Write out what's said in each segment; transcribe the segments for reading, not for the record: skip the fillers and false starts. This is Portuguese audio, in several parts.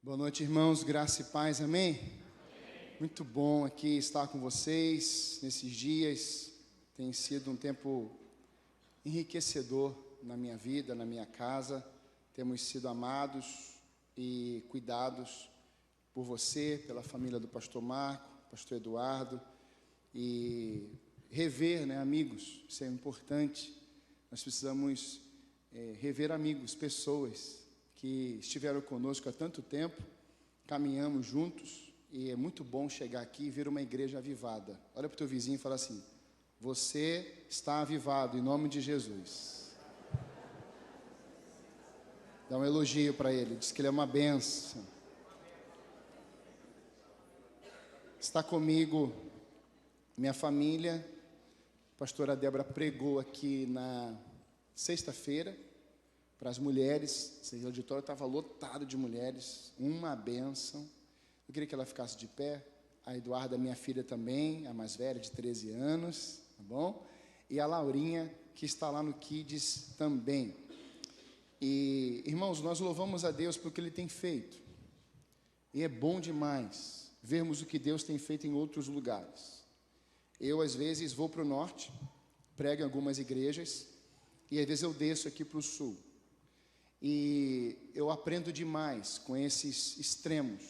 Boa noite, irmãos, graça e paz, amém? Muito bom aqui estar com vocês nesses dias. Tem sido um tempo enriquecedor na minha vida, na minha casa. Temos sido amados e cuidados por você, pela família do pastor Marco, pastor Eduardo, e rever, amigos, isso é importante. Nós precisamos rever amigos, pessoas que estiveram conosco há tanto tempo, caminhamos juntos, e é muito bom chegar aqui e ver uma igreja avivada. Olha para o teu vizinho e fala assim: você está avivado, em nome de Jesus. Dá um elogio para ele, diz que ele é uma bênção. Está comigo minha família. A pastora Débora pregou aqui na sexta-feira para as mulheres. Esse auditório estava lotado de mulheres, uma bênção. Eu queria que ela ficasse de pé. A Eduarda, minha filha também, a mais velha, de 13 anos, tá bom? E a Laurinha, que está lá no Kids também. E, irmãos, nós louvamos a Deus pelo que Ele tem feito. E é bom demais vermos o que Deus tem feito em outros lugares. Eu, às vezes, vou para o norte, prego em algumas igrejas, e às vezes eu desço aqui para o sul. E eu aprendo demais com esses extremos,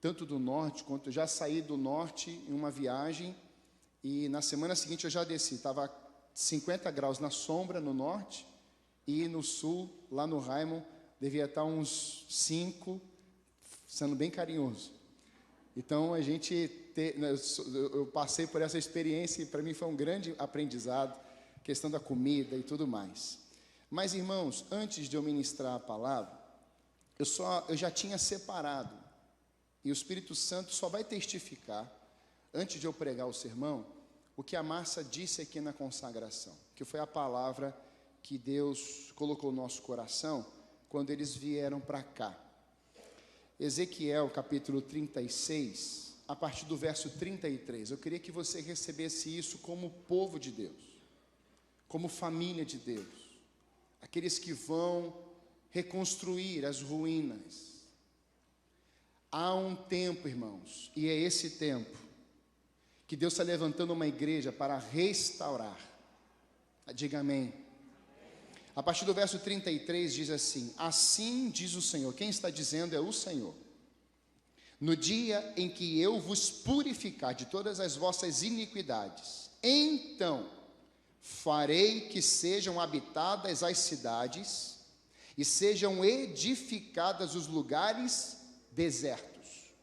tanto do norte, quanto eu já saí do norte em uma viagem, e na semana seguinte eu já desci, estava 50 graus na sombra no norte, e no sul, lá no Raimon, devia estar uns 5, sendo bem carinhoso. Então a gente, eu passei por essa experiência, e para mim foi um grande aprendizado, questão da comida e tudo mais. Mas, irmãos, antes de eu ministrar a palavra, eu já tinha separado, e o Espírito Santo só vai testificar, antes de eu pregar o sermão, o que a Márcia disse aqui na consagração, que foi a palavra que Deus colocou no nosso coração, quando eles vieram para cá. Ezequiel, capítulo 36, a partir do verso 33, eu queria que você recebesse isso como povo de Deus, como família de Deus, aqueles que vão reconstruir as ruínas. Há um tempo, irmãos, e é esse tempo, que Deus está levantando uma igreja para restaurar. Diga amém. A partir do verso 33 diz assim: assim diz o Senhor. Quem está dizendo é o Senhor. No dia em que eu vos purificar de todas as vossas iniquidades, então farei que sejam habitadas as cidades e sejam edificadas os lugares desertos.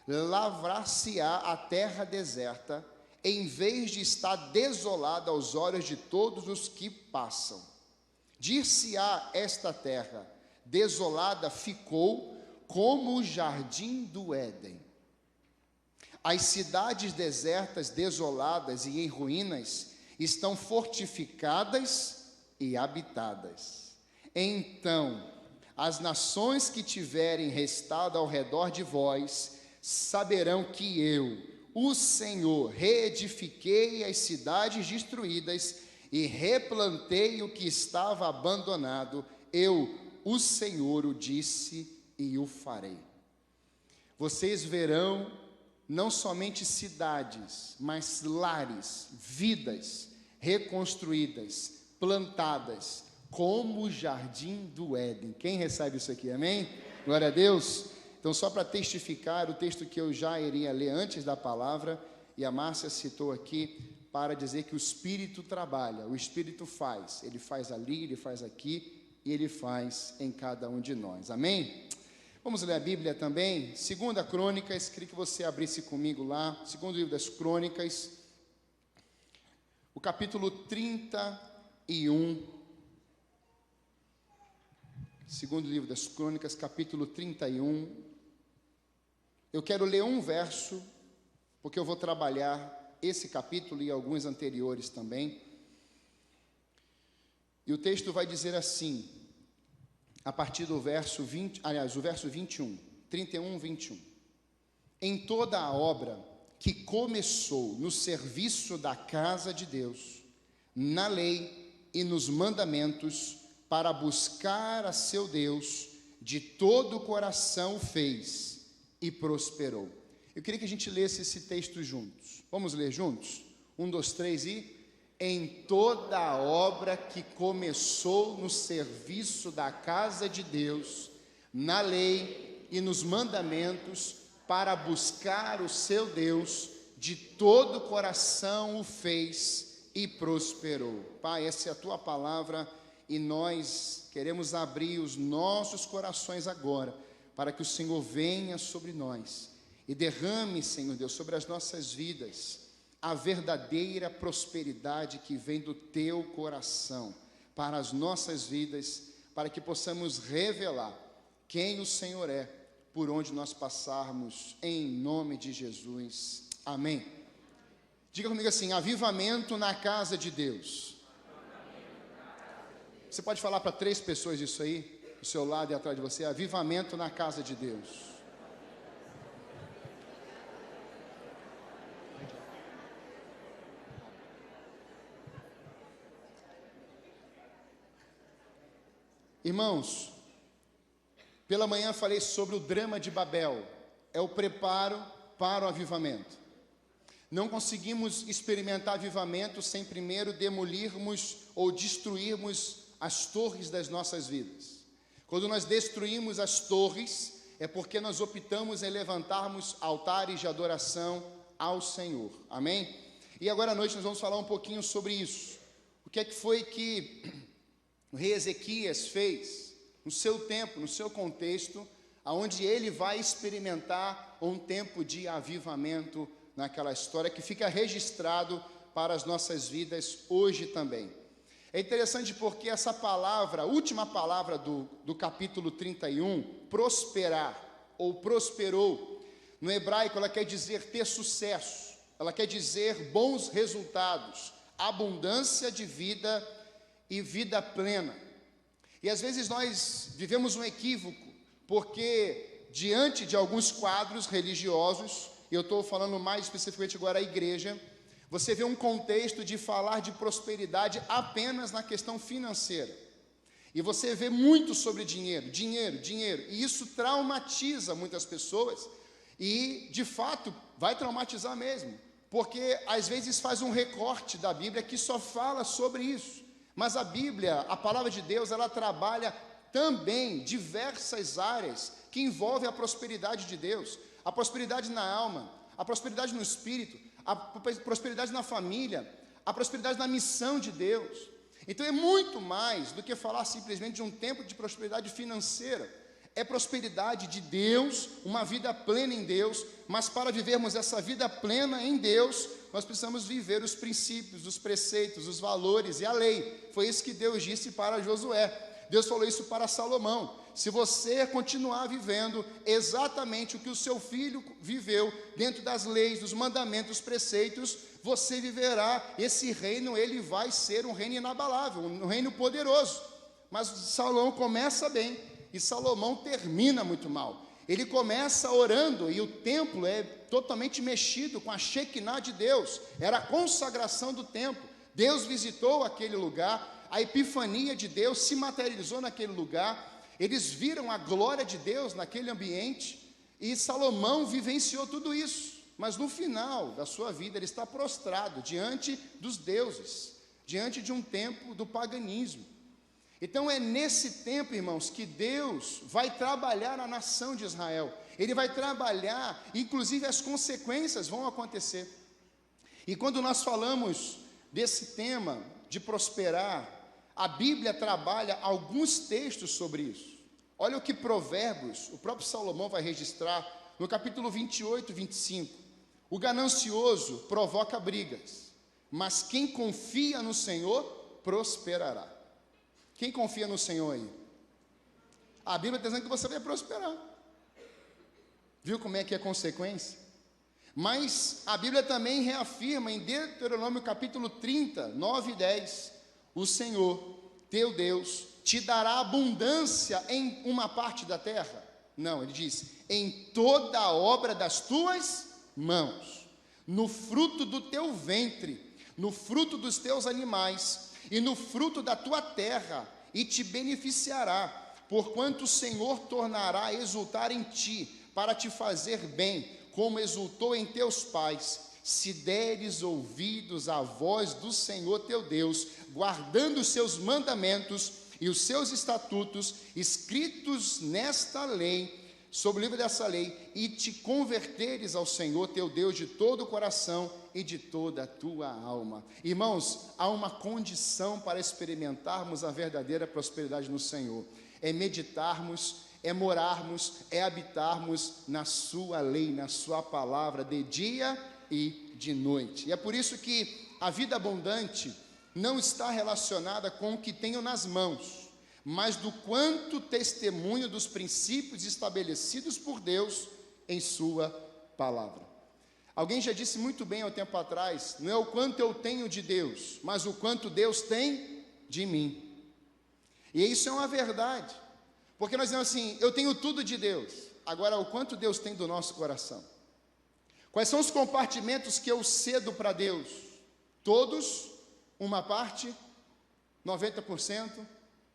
Lavrar-se-á a terra deserta, em vez de estar desolada aos olhos de todos os que passam. Dir-se-á esta terra desolada ficou como o jardim do Éden. As cidades desertas, desoladas e em ruínas estão fortificadas e habitadas. Então, as nações que tiverem restado ao redor de vós, saberão que eu, o Senhor, reedifiquei as cidades destruídas e replantei o que estava abandonado. Eu, o Senhor, o disse e o farei. Vocês verão não somente cidades, mas lares, vidas reconstruídas, plantadas, como o jardim do Éden. Quem recebe isso aqui, amém? Glória a Deus. Então, só para testificar o texto que eu já iria ler antes da palavra, e a Márcia citou aqui, para dizer que o Espírito trabalha, o Espírito faz. Ele faz ali, ele faz aqui, e ele faz em cada um de nós, amém? Vamos ler a Bíblia também, 2 Crônicas, queria que você abrisse comigo lá, segundo livro das Crônicas, o capítulo 31, segundo livro das Crônicas, capítulo 31, eu quero ler um verso, porque eu vou trabalhar esse capítulo e alguns anteriores também, e o texto vai dizer assim, a partir do verso 20, aliás, o verso 21, 31, 21. Em toda a obra que começou no serviço da casa de Deus, na lei e nos mandamentos, para buscar a seu Deus, de todo o coração o fez e prosperou. Eu queria que a gente lesse esse texto juntos. Vamos ler juntos? 1, 2, 3 e... Em toda a obra que começou no serviço da casa de Deus, na lei e nos mandamentos, para buscar o seu Deus, de todo o coração o fez e prosperou. Pai, essa é a tua palavra e nós queremos abrir os nossos corações agora, para que o Senhor venha sobre nós e derrame, Senhor Deus, sobre as nossas vidas, a verdadeira prosperidade que vem do teu coração para as nossas vidas, para que possamos revelar quem o Senhor é, por onde nós passarmos, em nome de Jesus. Amém. Diga comigo assim: avivamento na casa de Deus. Você pode falar para 3 pessoas isso aí, do seu lado e atrás de você: avivamento na casa de Deus. Irmãos, pela manhã falei sobre o drama de Babel, é o preparo para o avivamento. Não conseguimos experimentar avivamento sem primeiro demolirmos ou destruirmos as torres das nossas vidas. Quando nós destruímos as torres, é porque nós optamos em levantarmos altares de adoração ao Senhor, amém? E agora à noite nós vamos falar um pouquinho sobre isso. O que é que foi que o rei Ezequias fez no seu tempo, no seu contexto, aonde ele vai experimentar um tempo de avivamento naquela história que fica registrado para as nossas vidas hoje também. É interessante porque essa palavra, a última palavra do capítulo 31, prosperar ou prosperou, no hebraico ela quer dizer ter sucesso, ela quer dizer bons resultados, abundância de vida e vida plena. E às vezes nós vivemos um equívoco, porque diante de alguns quadros religiosos, e eu estou falando mais especificamente agora a igreja, você vê um contexto de falar de prosperidade apenas na questão financeira. E você vê muito sobre dinheiro, e isso traumatiza muitas pessoas, e de fato vai traumatizar mesmo, porque às vezes faz um recorte da Bíblia que só fala sobre isso. Mas a Bíblia, a palavra de Deus, ela trabalha também diversas áreas que envolvem a prosperidade de Deus, a prosperidade na alma, a prosperidade no espírito, a prosperidade na família, a prosperidade na missão de Deus. Então é muito mais do que falar simplesmente de um tempo de prosperidade financeira. É prosperidade de Deus, uma vida plena em Deus, mas para vivermos essa vida plena em Deus, nós precisamos viver os princípios, os preceitos, os valores e a lei. Foi isso que Deus disse para Josué. Deus falou isso para Salomão: se você continuar vivendo exatamente o que o seu filho viveu, dentro das leis, dos mandamentos, dos preceitos, você viverá, esse reino, ele vai ser um reino inabalável, um reino poderoso. Mas Salomão começa bem, e Salomão termina muito mal. Ele começa orando, e o templo é totalmente mexido com a Shekinah de Deus, era a consagração do templo. Deus visitou aquele lugar, a epifania de Deus se materializou naquele lugar, eles viram a glória de Deus naquele ambiente, e Salomão vivenciou tudo isso, mas no final da sua vida ele está prostrado diante dos deuses, diante de um tempo do paganismo. Então é nesse tempo, irmãos, que Deus vai trabalhar a nação de Israel. Ele vai trabalhar, inclusive as consequências vão acontecer. E quando nós falamos desse tema de prosperar, a Bíblia trabalha alguns textos sobre isso. Olha o que Provérbios, o próprio Salomão vai registrar no capítulo 28, 25. O ganancioso provoca brigas, mas quem confia no Senhor prosperará. Quem confia no Senhor aí? A Bíblia está dizendo que você vai prosperar. Viu como é que é a consequência? Mas a Bíblia também reafirma em Deuteronômio capítulo 30, 9 e 10, o Senhor, teu Deus, te dará abundância em uma parte da terra? Não, ele diz, em toda a obra das tuas mãos, no fruto do teu ventre, no fruto dos teus animais, e no fruto da tua terra, e te beneficiará, porquanto o Senhor tornará a exultar em ti, para te fazer bem, como exultou em teus pais, se deres ouvidos à voz do Senhor teu Deus, guardando os seus mandamentos e os seus estatutos, escritos nesta lei, sobre o livro dessa lei, e te converteres ao Senhor teu Deus de todo o coração e de toda a tua alma. Irmãos, há uma condição para experimentarmos a verdadeira prosperidade no Senhor: é meditarmos, é morarmos, é habitarmos na sua lei, na sua palavra, de dia e de noite. E é por isso que a vida abundante não está relacionada com o que tenho nas mãos, mas do quanto testemunho dos princípios estabelecidos por Deus em sua palavra. Alguém já disse muito bem há um tempo atrás: não é o quanto eu tenho de Deus, mas o quanto Deus tem de mim. E isso é uma verdade, porque nós dizemos assim: eu tenho tudo de Deus, agora o quanto Deus tem do nosso coração? Quais são os compartimentos que eu cedo para Deus? Todos? Uma parte? 90%?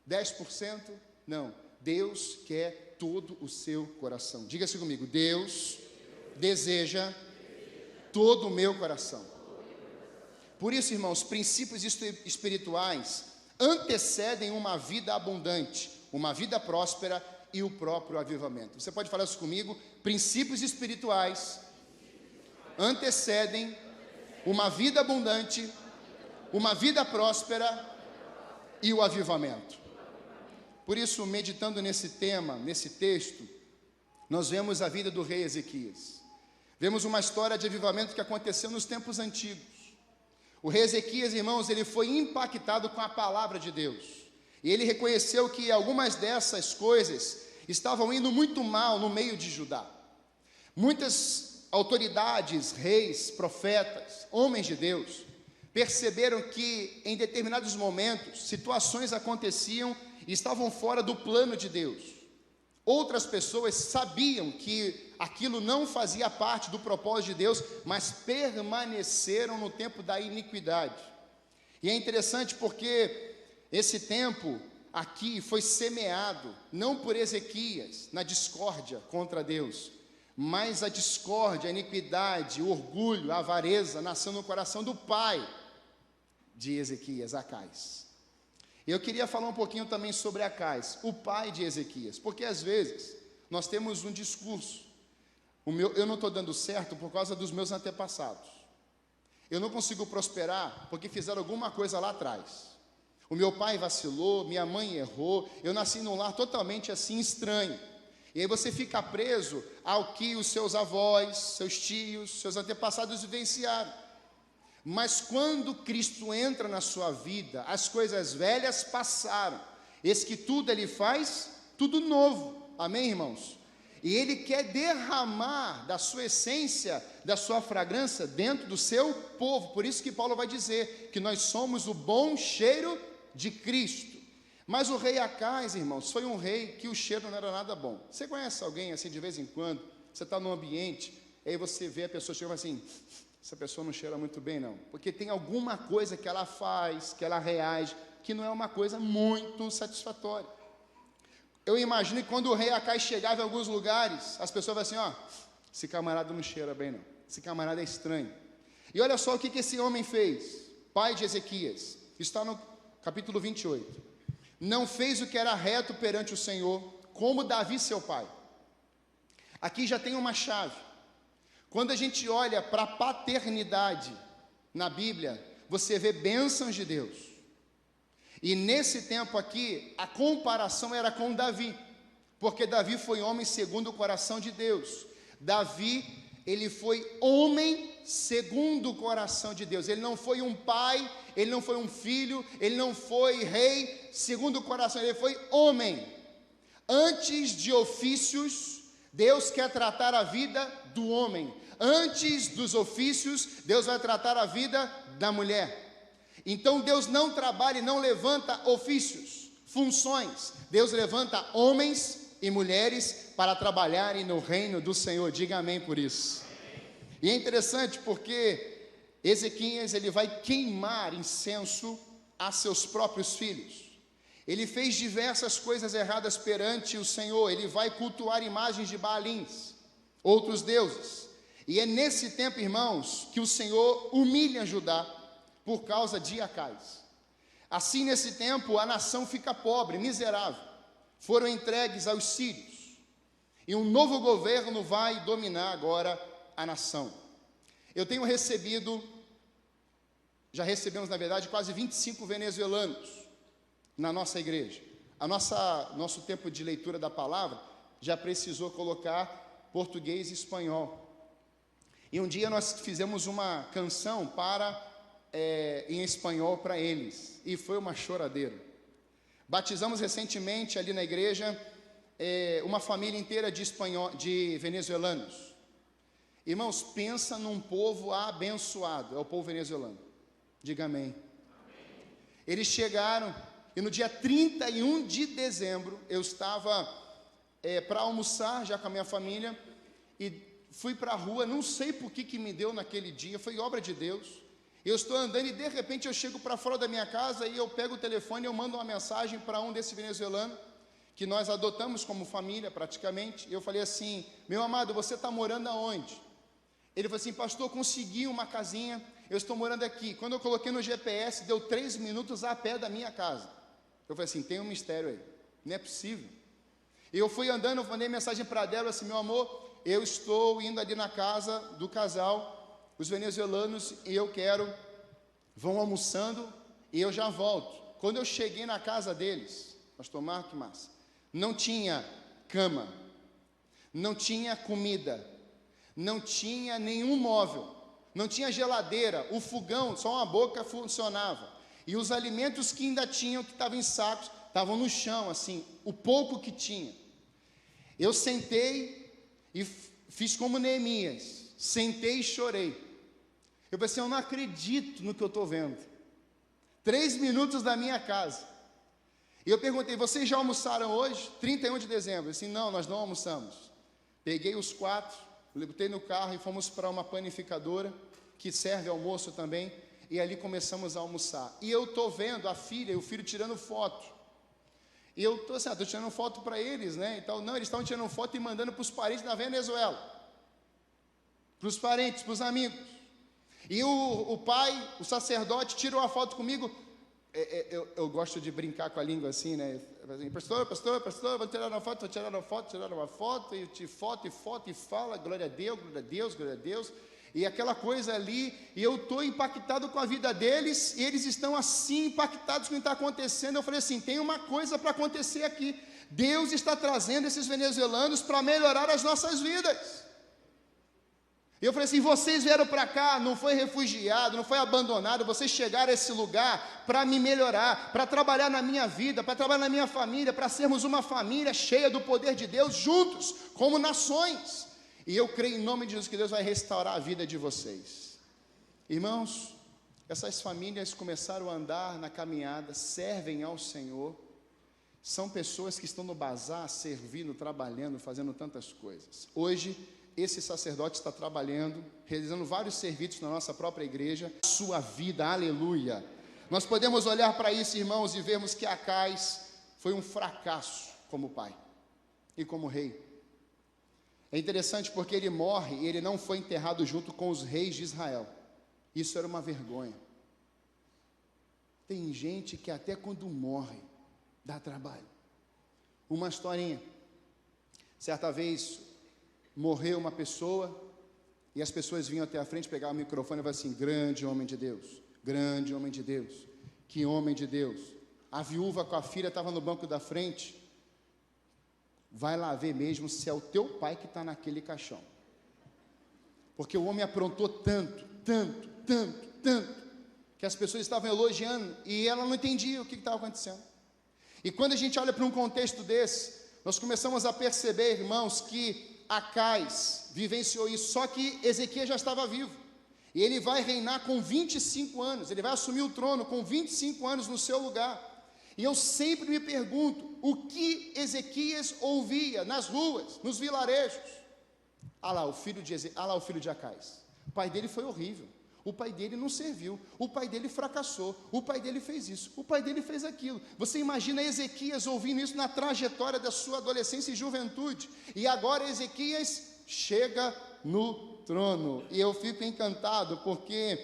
10%? Não, Deus quer todo o seu coração. Diga-se comigo: Deus deseja todo o meu coração. Por isso, irmãos, princípios espirituais antecedem uma vida abundante, uma vida próspera e o próprio avivamento. Você pode falar isso comigo? Princípios espirituais antecedem uma vida abundante, uma vida próspera e o avivamento. Por isso, meditando nesse tema, nesse texto, nós vemos a vida do rei Ezequias. Vemos uma história de avivamento que aconteceu nos tempos antigos. O rei Ezequias, irmãos, ele foi impactado com a palavra de Deus. E ele reconheceu que algumas dessas coisas estavam indo muito mal no meio de Judá. Muitas autoridades, reis, profetas, homens de Deus, perceberam que em determinados momentos, situações aconteciam e estavam fora do plano de Deus. Outras pessoas sabiam que aquilo não fazia parte do propósito de Deus, mas permaneceram no tempo da iniquidade. E é interessante porque esse tempo aqui foi semeado, não por Ezequias, na discórdia contra Deus, mas a discórdia, a iniquidade, o orgulho, a avareza nasceu no coração do pai de Ezequias, Acais. Eu queria falar um pouquinho também sobre Acais, o pai de Ezequias, porque às vezes nós temos um discurso: eu não estou dando certo por causa dos meus antepassados, eu não consigo prosperar porque fizeram alguma coisa lá atrás, o meu pai vacilou, minha mãe errou, eu nasci num lar totalmente assim estranho. E aí você fica preso ao que os seus avós, seus tios, seus antepassados vivenciaram. Mas quando Cristo entra na sua vida, as coisas velhas passaram, eis que tudo Ele faz, tudo novo. Amém, irmãos? E Ele quer derramar da sua essência, da sua fragrância dentro do seu povo. Por isso que Paulo vai dizer que nós somos o bom cheiro de Cristo. Mas o rei Acais, irmãos, foi um rei que o cheiro não era nada bom. Você conhece alguém assim de vez em quando? Você está num ambiente, aí você vê a pessoa chegando assim: essa pessoa não cheira muito bem, não. Porque tem alguma coisa que ela faz, que ela reage, que não é uma coisa muito satisfatória. Eu imagino que quando o rei Acais chegava em alguns lugares, as pessoas falam assim: ó, esse camarada não cheira bem, não. Esse camarada é estranho. E olha só o que esse homem fez, pai de Ezequias. Está no capítulo 28. Não fez o que era reto perante o Senhor, como Davi seu pai. Aqui já tem uma chave. Quando a gente olha para a paternidade na Bíblia, você vê bênçãos de Deus. E nesse tempo aqui, a comparação era com Davi, porque Davi foi homem segundo o coração de Deus. Davi, ele foi homem segundo o coração de Deus. Ele não foi um pai, ele não foi um filho, ele não foi rei segundo o coração, ele foi homem. Antes de ofícios, Deus quer tratar a vida do homem. Antes dos ofícios, Deus vai tratar a vida da mulher. Então Deus não trabalha e não levanta ofícios, funções. Deus levanta homens e mulheres para trabalharem no reino do Senhor. Diga amém por isso. E é interessante porque Ezequias, ele vai queimar incenso a seus próprios filhos. Ele fez diversas coisas erradas perante o Senhor. Ele vai cultuar imagens de Baalins, outros deuses. E é nesse tempo, irmãos, que o Senhor humilha Judá por causa de Acais. Assim, nesse tempo, a nação fica pobre, miserável. Foram entregues aos sírios. E um novo governo vai dominar agora a nação. Eu tenho recebido, já recebemos, na verdade, quase 25 venezuelanos na nossa igreja. Nosso tempo de leitura da palavra já precisou colocar português e espanhol. E um dia nós fizemos uma canção em espanhol para eles, e foi uma choradeira. Batizamos recentemente ali na igreja uma família inteira de venezuelanos. Irmãos, pensa num povo abençoado, é o povo venezuelano. Diga amém. Eles chegaram, e no dia 31 de dezembro, eu estava para almoçar já com a minha família, e fui para a rua, não sei por que me deu naquele dia, foi obra de Deus. Eu estou andando e de repente eu chego para fora da minha casa e eu pego o telefone e eu mando uma mensagem para um desse venezuelano, que nós adotamos como família praticamente. Eu falei assim: meu amado, você está morando aonde? Ele falou assim: pastor, consegui uma casinha, eu estou morando aqui. Quando eu coloquei no GPS, deu 3 minutos a pé da minha casa. Eu falei assim: tem um mistério aí, não é possível. E eu fui andando, eu mandei mensagem para a Débora assim: meu amor, eu estou indo ali na casa do casal, os venezuelanos, e vão almoçando, e eu já volto. Quando eu cheguei na casa deles, pastor Marco, massa, não tinha cama, não tinha comida, não tinha nenhum móvel, não tinha geladeira, o fogão, só uma boca funcionava, e os alimentos que ainda tinham, que estavam em sacos, estavam no chão, assim, o pouco que tinha. Eu sentei e fiz como Neemias, sentei e chorei. Eu pensei: eu não acredito no que eu estou vendo. 3 minutos da minha casa. E eu perguntei: vocês já almoçaram hoje? 31 de dezembro. Eu disse: não, nós não almoçamos. Peguei os 4, botei no carro e fomos para uma panificadora, que serve almoço também, e ali começamos a almoçar. E eu estou vendo a filha e o filho tirando foto. E eu estou assim: estou tirando foto para eles, né? Então, não, eles estavam tirando foto e mandando para os parentes da Venezuela. Para os parentes, para os amigos. E o pai, o sacerdote, tirou a foto comigo. Eu gosto de brincar com a língua assim, né? Pastor, vou tirar uma foto, e fala, glória a Deus, glória a Deus, glória a Deus. E aquela coisa ali, e eu estou impactado com a vida deles, e eles estão assim, impactados com o que está acontecendo. Eu falei assim: tem uma coisa para acontecer aqui. Deus está trazendo esses venezuelanos para melhorar as nossas vidas. E eu falei assim: vocês vieram para cá, não foi refugiado, não foi abandonado, vocês chegaram a esse lugar para me melhorar, para trabalhar na minha vida, para trabalhar na minha família, para sermos uma família cheia do poder de Deus, juntos, como nações. E eu creio em nome de Jesus que Deus vai restaurar a vida de vocês. Irmãos, essas famílias começaram a andar na caminhada, servem ao Senhor, são pessoas que estão no bazar, servindo, trabalhando, fazendo tantas coisas. Hoje, esse sacerdote está trabalhando, realizando vários serviços na nossa própria igreja, sua vida, aleluia. Nós podemos olhar para isso, irmãos, e vermos que Acais foi um fracasso como pai e como rei. É interessante porque ele morre e ele não foi enterrado junto com os reis de Israel. Isso era uma vergonha. Tem gente que até quando morre, dá trabalho. Uma historinha. Certa vez, morreu uma pessoa, e as pessoas vinham até a frente, pegavam o microfone e falavam assim: grande homem de Deus, grande homem de Deus, que homem de Deus. A viúva com a filha estava no banco da frente. Vai lá ver mesmo se é o teu pai que está naquele caixão, porque o homem aprontou tanto, que as pessoas estavam elogiando, e ela não entendia o que estava acontecendo. E quando a gente olha para um contexto desse, nós começamos a perceber, irmãos, que Acais vivenciou isso, só que Ezequias já estava vivo, e ele vai reinar com 25 anos, ele vai assumir o trono com 25 anos no seu lugar. E eu sempre me pergunto, o que Ezequias ouvia nas ruas, nos vilarejos? Ah lá o filho de Acais, o pai dele foi horrível, O pai dele não serviu, o pai dele fracassou, o pai dele fez isso, o pai dele fez aquilo. Você imagina Ezequias ouvindo isso na trajetória da sua adolescência e juventude, e agora Ezequias chega no trono, e eu fico encantado, porque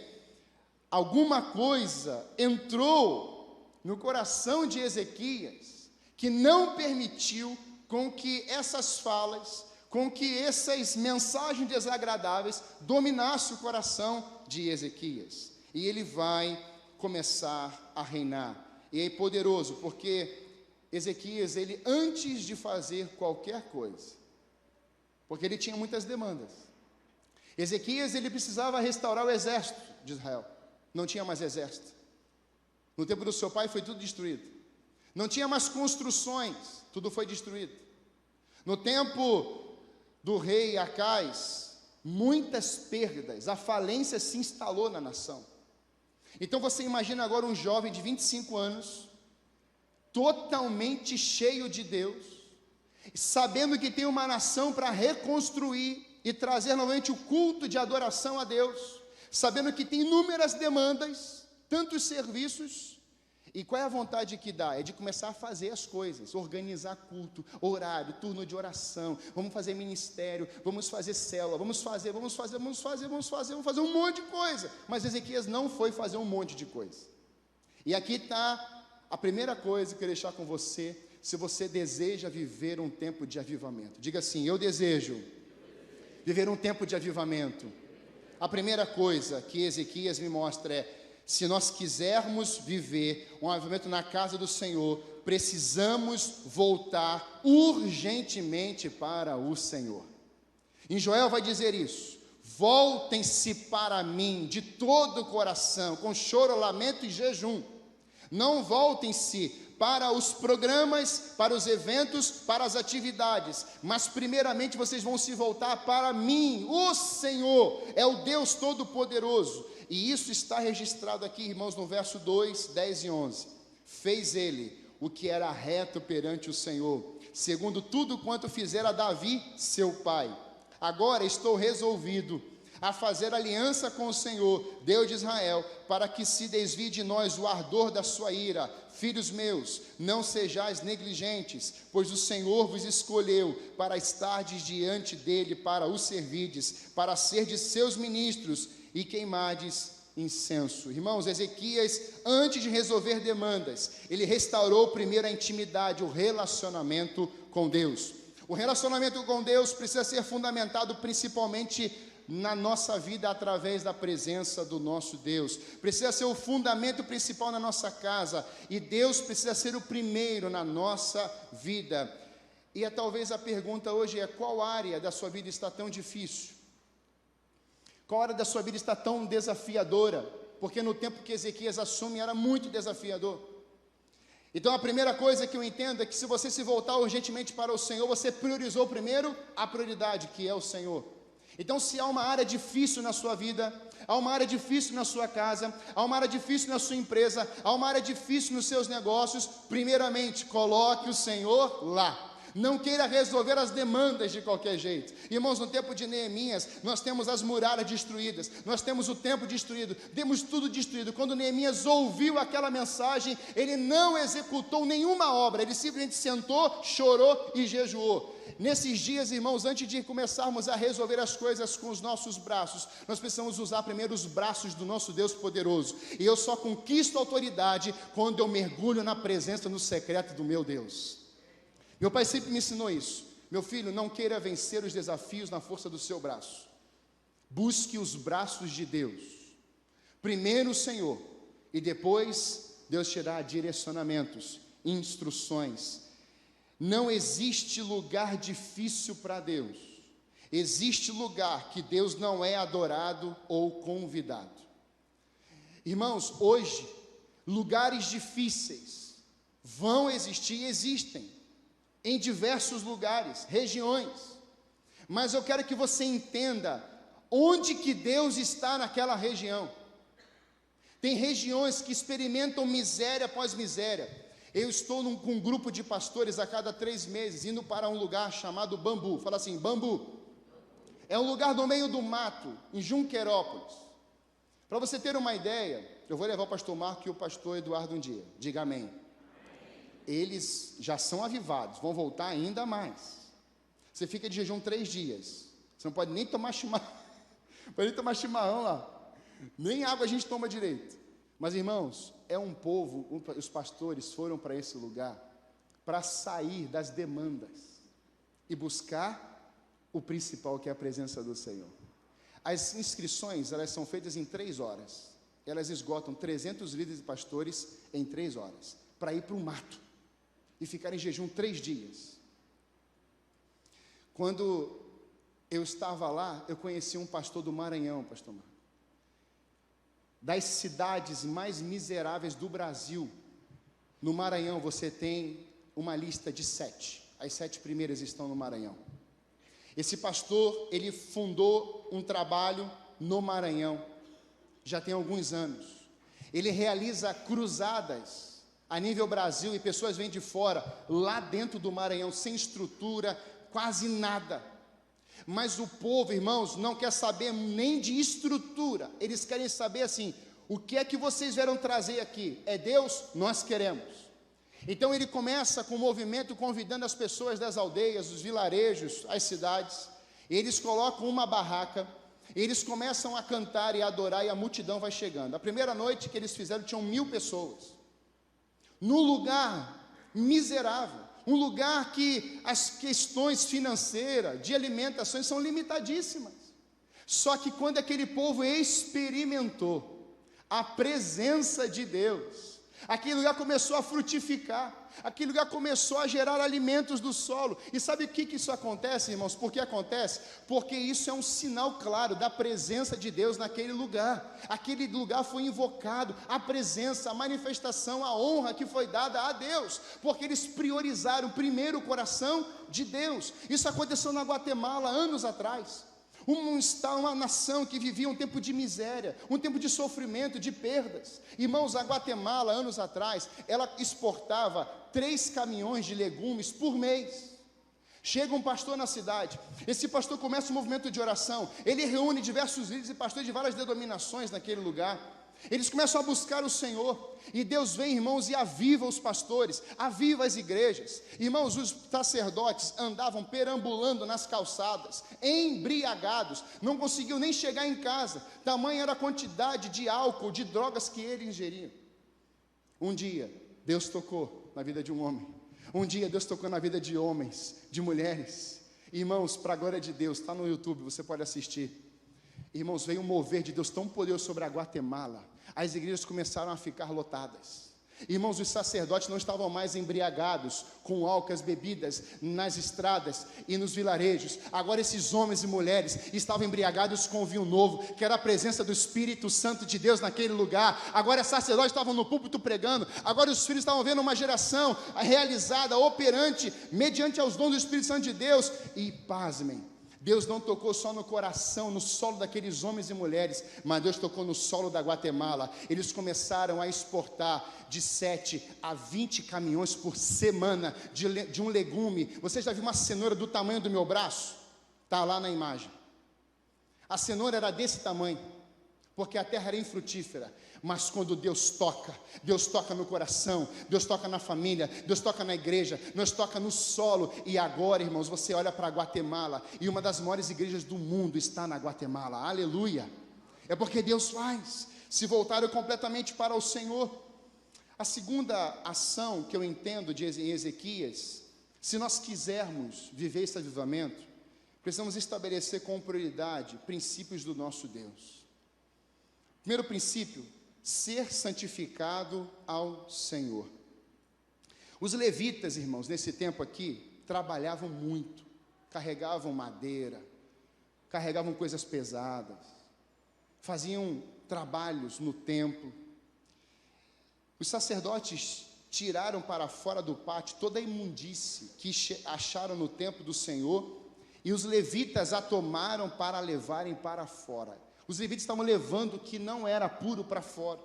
alguma coisa entrou no coração de Ezequias, que não permitiu com que essas falas, com que essas mensagens desagradáveis dominassem o coração de Ezequias, e ele vai começar a reinar, e é poderoso, porque Ezequias, ele antes de fazer qualquer coisa, porque ele tinha muitas demandas, Ezequias, ele precisava restaurar o exército de Israel, não tinha mais exército, no tempo do seu pai foi tudo destruído, não tinha mais construções, tudo foi destruído, no tempo do rei Acais, muitas perdas, a falência se instalou na nação. Então você imagina agora um jovem de 25 anos, totalmente cheio de Deus, sabendo que tem uma nação para reconstruir e trazer novamente o culto de adoração a Deus, sabendo que tem inúmeras demandas, tantos serviços. E qual é a vontade que dá? É de começar a fazer as coisas, organizar culto, horário, turno de oração, vamos fazer ministério, vamos fazer célula, vamos fazer um monte de coisa. Mas Ezequias não foi fazer um monte de coisa. E aqui está a primeira coisa que eu quero deixar com você, se você deseja viver um tempo de avivamento. Diga assim: eu desejo viver um tempo de avivamento. A primeira coisa que Ezequias me mostra é: se nós quisermos viver um avivamento na casa do Senhor, precisamos voltar urgentemente para o Senhor. Em Joel vai dizer isso: voltem-se para mim de todo o coração, com choro, lamento e jejum. Não voltem-se para os programas, para os eventos, para as atividades, mas primeiramente vocês vão se voltar para mim. O Senhor é o Deus Todo-Poderoso. E isso está registrado aqui, irmãos, no verso 2, 10 e 11. Fez ele o que era reto perante o Senhor, segundo tudo quanto fizera Davi, seu pai. Agora estou resolvido a fazer aliança com o Senhor, Deus de Israel, para que se desvie de nós o ardor da sua ira. Filhos meus, não sejais negligentes, pois o Senhor vos escolheu para estardes diante dele, para o servirdes, para serdes seus ministros e queimardes incenso. Irmãos, Ezequias, antes de resolver demandas, ele restaurou primeiro a intimidade, o relacionamento com Deus. O relacionamento com Deus precisa ser fundamentado principalmente na nossa vida através da presença do nosso Deus. Precisa ser o fundamento principal na nossa casa, e Deus precisa ser o primeiro na nossa vida. E talvez a pergunta hoje é: qual área da sua vida está tão difícil? Qual área da sua vida está tão desafiadora? Porque no tempo que Ezequias assume era muito desafiador. Então a primeira coisa que eu entendo é que se você se voltar urgentemente para o Senhor, você priorizou primeiro a prioridade, que é o Senhor. Então, se há uma área difícil na sua vida, há uma área difícil na sua casa, há uma área difícil na sua empresa, há uma área difícil nos seus negócios, primeiramente, coloque o Senhor lá. Não queira resolver as demandas de qualquer jeito. Irmãos, no tempo de Neemias, nós temos as muralhas destruídas, nós temos o templo destruído, temos tudo destruído. Quando Neemias ouviu aquela mensagem, ele não executou nenhuma obra, ele simplesmente sentou, chorou e jejuou. Nesses dias, irmãos, antes de começarmos a resolver as coisas com os nossos braços, nós precisamos usar primeiro os braços do nosso Deus poderoso. E eu só conquisto autoridade quando eu mergulho na presença, no secreto do meu Deus. Meu pai sempre me ensinou isso: meu filho, não queira vencer os desafios na força do seu braço, busque os braços de Deus, primeiro o Senhor, e depois Deus te dá direcionamentos, instruções. Não existe lugar difícil para Deus, existe lugar que Deus não é adorado ou convidado. Irmãos, hoje, lugares difíceis vão existir e existem em diversos lugares, regiões, mas eu quero que você entenda onde que Deus está naquela região. Tem regiões que experimentam miséria após miséria. Eu estou com um grupo de pastores a cada 3 meses, indo para um lugar chamado Bambu. Fala assim, Bambu. É um lugar no meio do mato, em Junquerópolis. Para você ter uma ideia, eu vou levar o pastor Marco e o pastor Eduardo um dia. Diga amém. Eles já são avivados, vão voltar ainda mais. Você fica de jejum 3 dias. Você não pode nem tomar chimarrão. Pode nem tomar chimarrão lá. Nem água a gente toma direito. Mas, irmãos, é um povo, os pastores foram para esse lugar para sair das demandas e buscar o principal, que é a presença do Senhor. As inscrições, elas são feitas em 3 horas. Elas esgotam 300 líderes e pastores em 3 horas, para ir para o mato e ficar em jejum 3 dias. Quando eu estava lá, eu conheci um pastor do Maranhão, pastor Marco. Das cidades mais miseráveis do Brasil, no Maranhão você tem uma lista de 7. As 7 primeiras estão no Maranhão. Esse pastor, ele fundou um trabalho no Maranhão, já tem alguns anos. Ele realiza cruzadas a nível Brasil e pessoas vêm de fora, lá dentro do Maranhão, sem estrutura, quase nada. Mas o povo, irmãos, não quer saber nem de estrutura. Eles querem saber assim, o que é que vocês vieram trazer aqui? É Deus? Nós queremos. Então ele começa com o movimento convidando as pessoas das aldeias, dos vilarejos, as cidades. Eles colocam uma barraca, eles começam a cantar e a adorar e a multidão vai chegando. A primeira noite que eles fizeram tinham 1000 pessoas. Num lugar miserável, um lugar que as questões financeiras, de alimentações são limitadíssimas. Só que quando aquele povo experimentou a presença de Deus, aquele lugar começou a frutificar, aquele lugar começou a gerar alimentos do solo. E sabe o que isso acontece, irmãos? Por que acontece? Porque isso é um sinal claro da presença de Deus naquele lugar. Aquele lugar foi invocado, a presença, a manifestação, a honra que foi dada a Deus, porque eles priorizaram primeiro o coração de Deus. Isso aconteceu na Guatemala anos atrás. Uma nação que vivia um tempo de miséria, um tempo de sofrimento, de perdas. Irmãos, a Guatemala, anos atrás, ela exportava 3 caminhões de legumes por mês. Chega um pastor na cidade, esse pastor começa um movimento de oração, ele reúne diversos líderes e pastores de várias denominações naquele lugar. Eles começam a buscar o Senhor, e Deus vem, irmãos, e aviva os pastores, aviva as igrejas. Irmãos, os sacerdotes andavam perambulando nas calçadas, embriagados, não conseguiam nem chegar em casa, tamanha era a quantidade de álcool, de drogas que eles ingeriam. Um dia, Deus tocou na vida de um homem, um dia Deus tocou na vida de homens, de mulheres. Irmãos, para a glória de Deus, está no YouTube, você pode assistir. Irmãos, veio um mover de Deus tão poderoso sobre a Guatemala, as igrejas começaram a ficar lotadas. Irmãos, os sacerdotes não estavam mais embriagados com álcool, as bebidas nas estradas e nos vilarejos. Agora esses homens e mulheres estavam embriagados com o vinho novo, que era a presença do Espírito Santo de Deus naquele lugar. Agora os sacerdotes estavam no púlpito pregando. Agora os filhos estavam vendo uma geração realizada, operante, mediante aos dons do Espírito Santo de Deus. E pasmem, Deus não tocou só no coração, no solo daqueles homens e mulheres, mas Deus tocou no solo da Guatemala. Eles começaram a exportar de 7 a 20 caminhões por semana de um legume. Você já viu uma cenoura do tamanho do meu braço? Está lá na imagem. A cenoura era desse tamanho, porque a terra era infrutífera. Mas quando Deus toca no coração, Deus toca na família, Deus toca na igreja, Deus toca no solo. E agora, irmãos, você olha para a Guatemala, e uma das maiores igrejas do mundo está na Guatemala, aleluia. É porque Deus faz, se voltaram completamente para o Senhor. A segunda ação que eu entendo de Ezequias, se nós quisermos viver esse avivamento, precisamos estabelecer com prioridade princípios do nosso Deus. Primeiro princípio, ser santificado ao Senhor. Os levitas, irmãos, nesse tempo aqui, trabalhavam muito, carregavam madeira, carregavam coisas pesadas, faziam trabalhos no templo. Os sacerdotes tiraram para fora do pátio toda a imundície que acharam no templo do Senhor, e os levitas a tomaram para levarem para fora. Os levitas estavam levando o que não era puro para fora.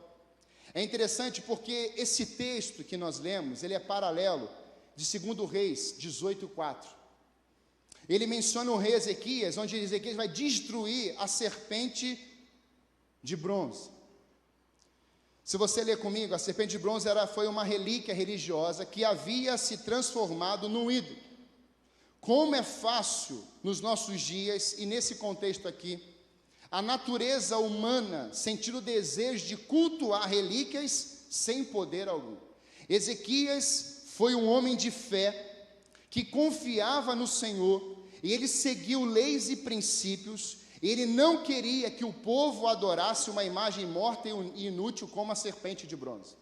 É interessante porque esse texto que nós lemos, ele é paralelo de 2 Reis 18:4. Ele menciona o rei Ezequias, onde Ezequias vai destruir a serpente de bronze. Se você ler comigo, a serpente de bronze foi uma relíquia religiosa que havia se transformado num ídolo. Como é fácil nos nossos dias, e nesse contexto aqui, a natureza humana sentir o desejo de cultuar relíquias sem poder algum. Ezequias foi um homem de fé que confiava no Senhor, e ele seguiu leis e princípios. Ele não queria que o povo adorasse uma imagem morta e inútil como a serpente de bronze.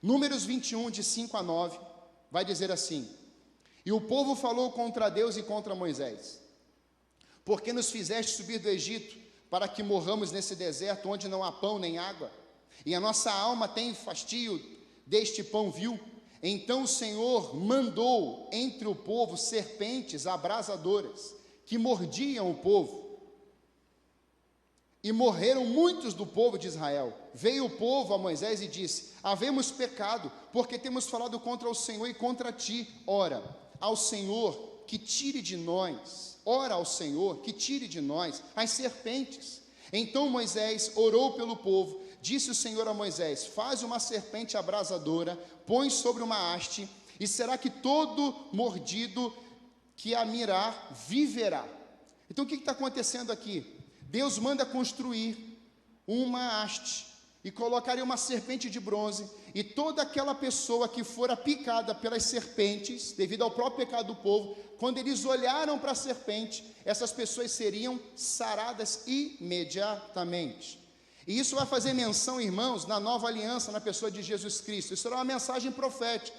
Números 21, de 5 a 9, vai dizer assim: E o povo falou contra Deus e contra Moisés: Por que nos fizeste subir do Egito, para que morramos nesse deserto, onde não há pão nem água? E a nossa alma tem fastio deste pão vil. Então o Senhor mandou entre o povo serpentes abrasadoras, que mordiam o povo. E morreram muitos do povo de Israel. Veio o povo a Moisés e disse: Havemos pecado, porque temos falado contra o Senhor e contra ti. Ora ao Senhor que tire de nós as serpentes. Então Moisés orou pelo povo. Disse o Senhor a Moisés: Faz uma serpente abrasadora, põe sobre uma haste, e será que todo mordido que a mirar viverá. Então o que está acontecendo aqui? Deus manda construir uma haste e colocaria uma serpente de bronze, e toda aquela pessoa que fora picada pelas serpentes, devido ao próprio pecado do povo, quando eles olharam para a serpente, essas pessoas seriam saradas imediatamente. E isso vai fazer menção, irmãos, na nova aliança, na pessoa de Jesus Cristo. Isso era uma mensagem profética.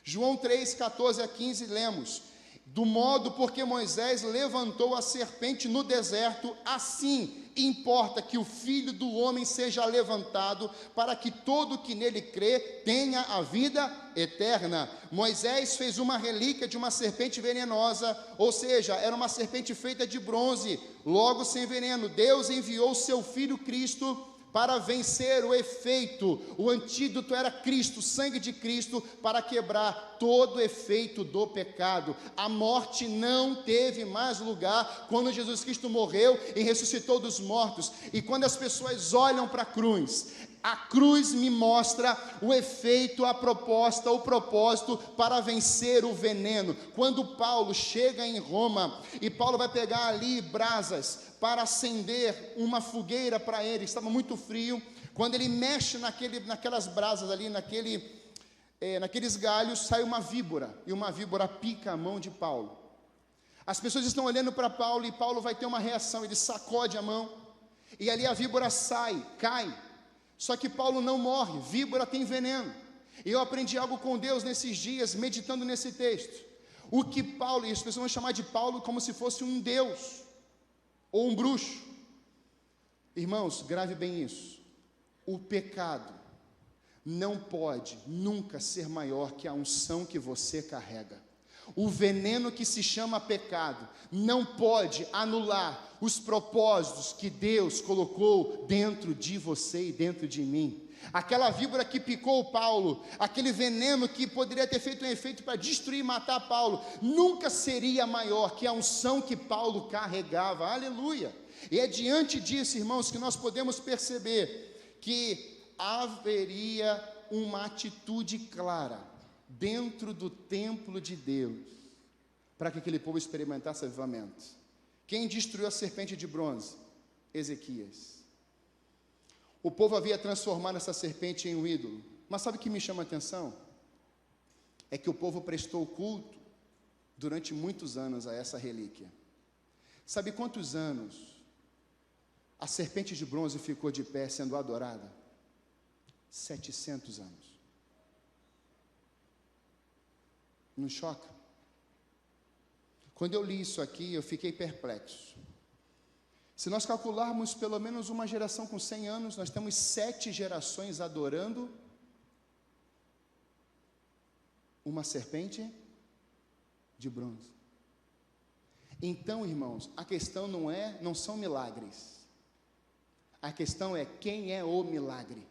João 3, 14 a 15, lemos: Do modo porque Moisés levantou a serpente no deserto, assim importa que o Filho do Homem seja levantado, para que todo que nele crê tenha a vida eterna. Moisés fez uma relíquia de uma serpente venenosa, ou seja, era uma serpente feita de bronze, logo sem veneno. Deus enviou o seu Filho Cristo para vencer o efeito. O antídoto era Cristo, o sangue de Cristo, para quebrar todo o efeito do pecado. A morte não teve mais lugar quando Jesus Cristo morreu e ressuscitou dos mortos. E quando as pessoas olham para a cruz me mostra o efeito, a proposta, o propósito para vencer o veneno. Quando Paulo chega em Roma, e Paulo vai pegar ali brasas para acender uma fogueira para ele, estava muito frio. Quando ele mexe naquelas brasas ali, naqueles galhos, sai uma víbora, e uma víbora pica a mão de Paulo. As pessoas estão olhando para Paulo, e Paulo vai ter uma reação, ele sacode a mão, e ali a víbora cai. Só que Paulo não morre, víbora tem veneno. E eu aprendi algo com Deus nesses dias, meditando nesse texto. O que Paulo, e as pessoas vão chamar de Paulo como se fosse um deus, ou um bruxo. Irmãos, grave bem isso. O pecado não pode nunca ser maior que a unção que você carrega. O veneno que se chama pecado não pode anular os propósitos que Deus colocou dentro de você e dentro de mim. Aquela víbora que picou Paulo, aquele veneno que poderia ter feito um efeito para destruir e matar Paulo, nunca seria maior que a unção que Paulo carregava. Aleluia! E é diante disso, irmãos, que nós podemos perceber que haveria uma atitude clara dentro do templo de Deus, para que aquele povo experimentasse avivamento. Quem destruiu a serpente de bronze? Ezequias. O povo havia transformado essa serpente em um ídolo. Mas sabe o que me chama a atenção? É que o povo prestou culto durante muitos anos a essa relíquia. Sabe quantos anos a serpente de bronze ficou de pé sendo adorada? 700 anos. Não choca? Quando eu li isso aqui, eu fiquei perplexo. Se nós calcularmos pelo menos uma geração com 100 anos, nós temos 7 gerações adorando uma serpente de bronze. Então, irmãos, a questão não são milagres. A questão é quem é o milagre.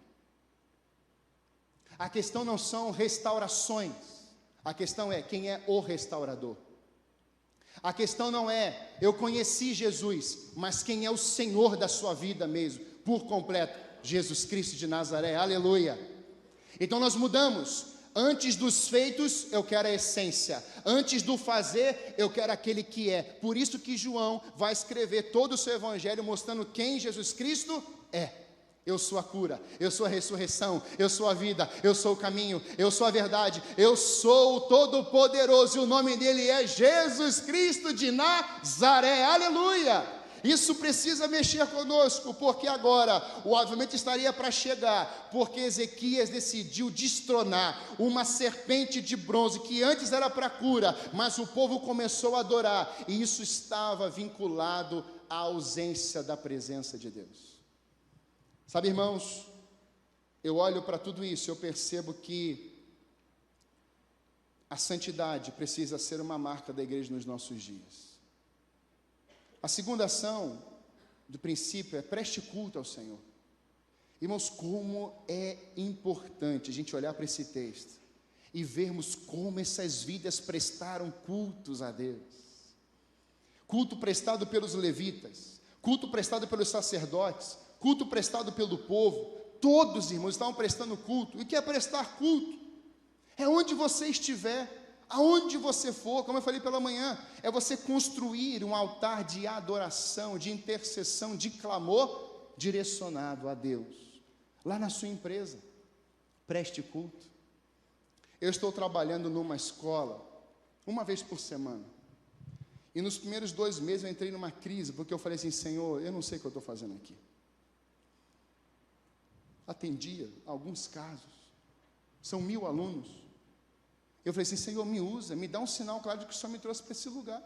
A questão não são restaurações. A questão é quem é o restaurador. A questão não é eu conheci Jesus, mas quem é o Senhor da sua vida mesmo, por completo. Jesus Cristo de Nazaré, aleluia. Então nós mudamos. Antes dos feitos, eu quero a essência. Antes do fazer, eu quero aquele que é. Por isso que João vai escrever todo o seu evangelho mostrando quem Jesus Cristo é. Eu sou a cura, eu sou a ressurreição, eu sou a vida, eu sou o caminho, eu sou a verdade, eu sou o Todo-Poderoso, e o nome dele é Jesus Cristo de Nazaré, aleluia. Isso precisa mexer conosco, porque agora o avivamento estaria para chegar, porque Ezequias decidiu destronar uma serpente de bronze, que antes era para cura, mas o povo começou a adorar, e isso estava vinculado à ausência da presença de Deus. Sabe, irmãos, eu olho para tudo isso, eu percebo que a santidade precisa ser uma marca da igreja nos nossos dias. A segunda ação do princípio é preste culto ao Senhor. Irmãos, como é importante a gente olhar para esse texto e vermos como essas vidas prestaram cultos a Deus. Culto prestado pelos levitas, culto prestado pelos sacerdotes, culto prestado pelo povo. Todos, irmãos, estavam prestando culto. E o que é prestar culto? É onde você estiver. Aonde você for, como eu falei pela manhã, é você construir um altar de adoração, de intercessão, de clamor, direcionado a Deus. Lá na sua empresa, preste culto. Eu estou trabalhando numa escola, uma vez por semana. E nos primeiros 2 meses eu entrei numa crise, porque eu falei assim, Senhor, eu não sei o que eu estou fazendo aqui. Atendia alguns casos, são 1000 alunos. Eu falei assim, Senhor, me usa, me dá um sinal claro de que o Senhor me trouxe para esse lugar.